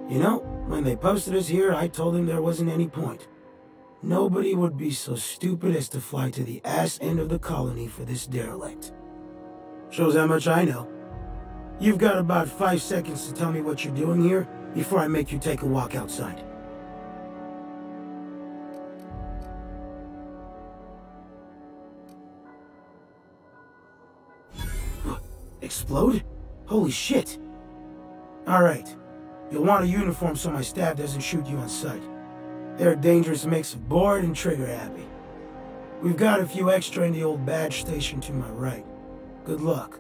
You know, when they posted us here, I told them there wasn't any point. Nobody would be so stupid as to fly to the ass end of the colony for this derelict. Shows how much I know. You've got about 5 seconds to tell me what you're doing here before I make you take a walk outside. Explode? Holy shit. Alright. You'll want a uniform so my staff doesn't shoot you on sight. They're a dangerous mix of bored and trigger happy. We've got a few extra in the old badge station to my right. Good luck.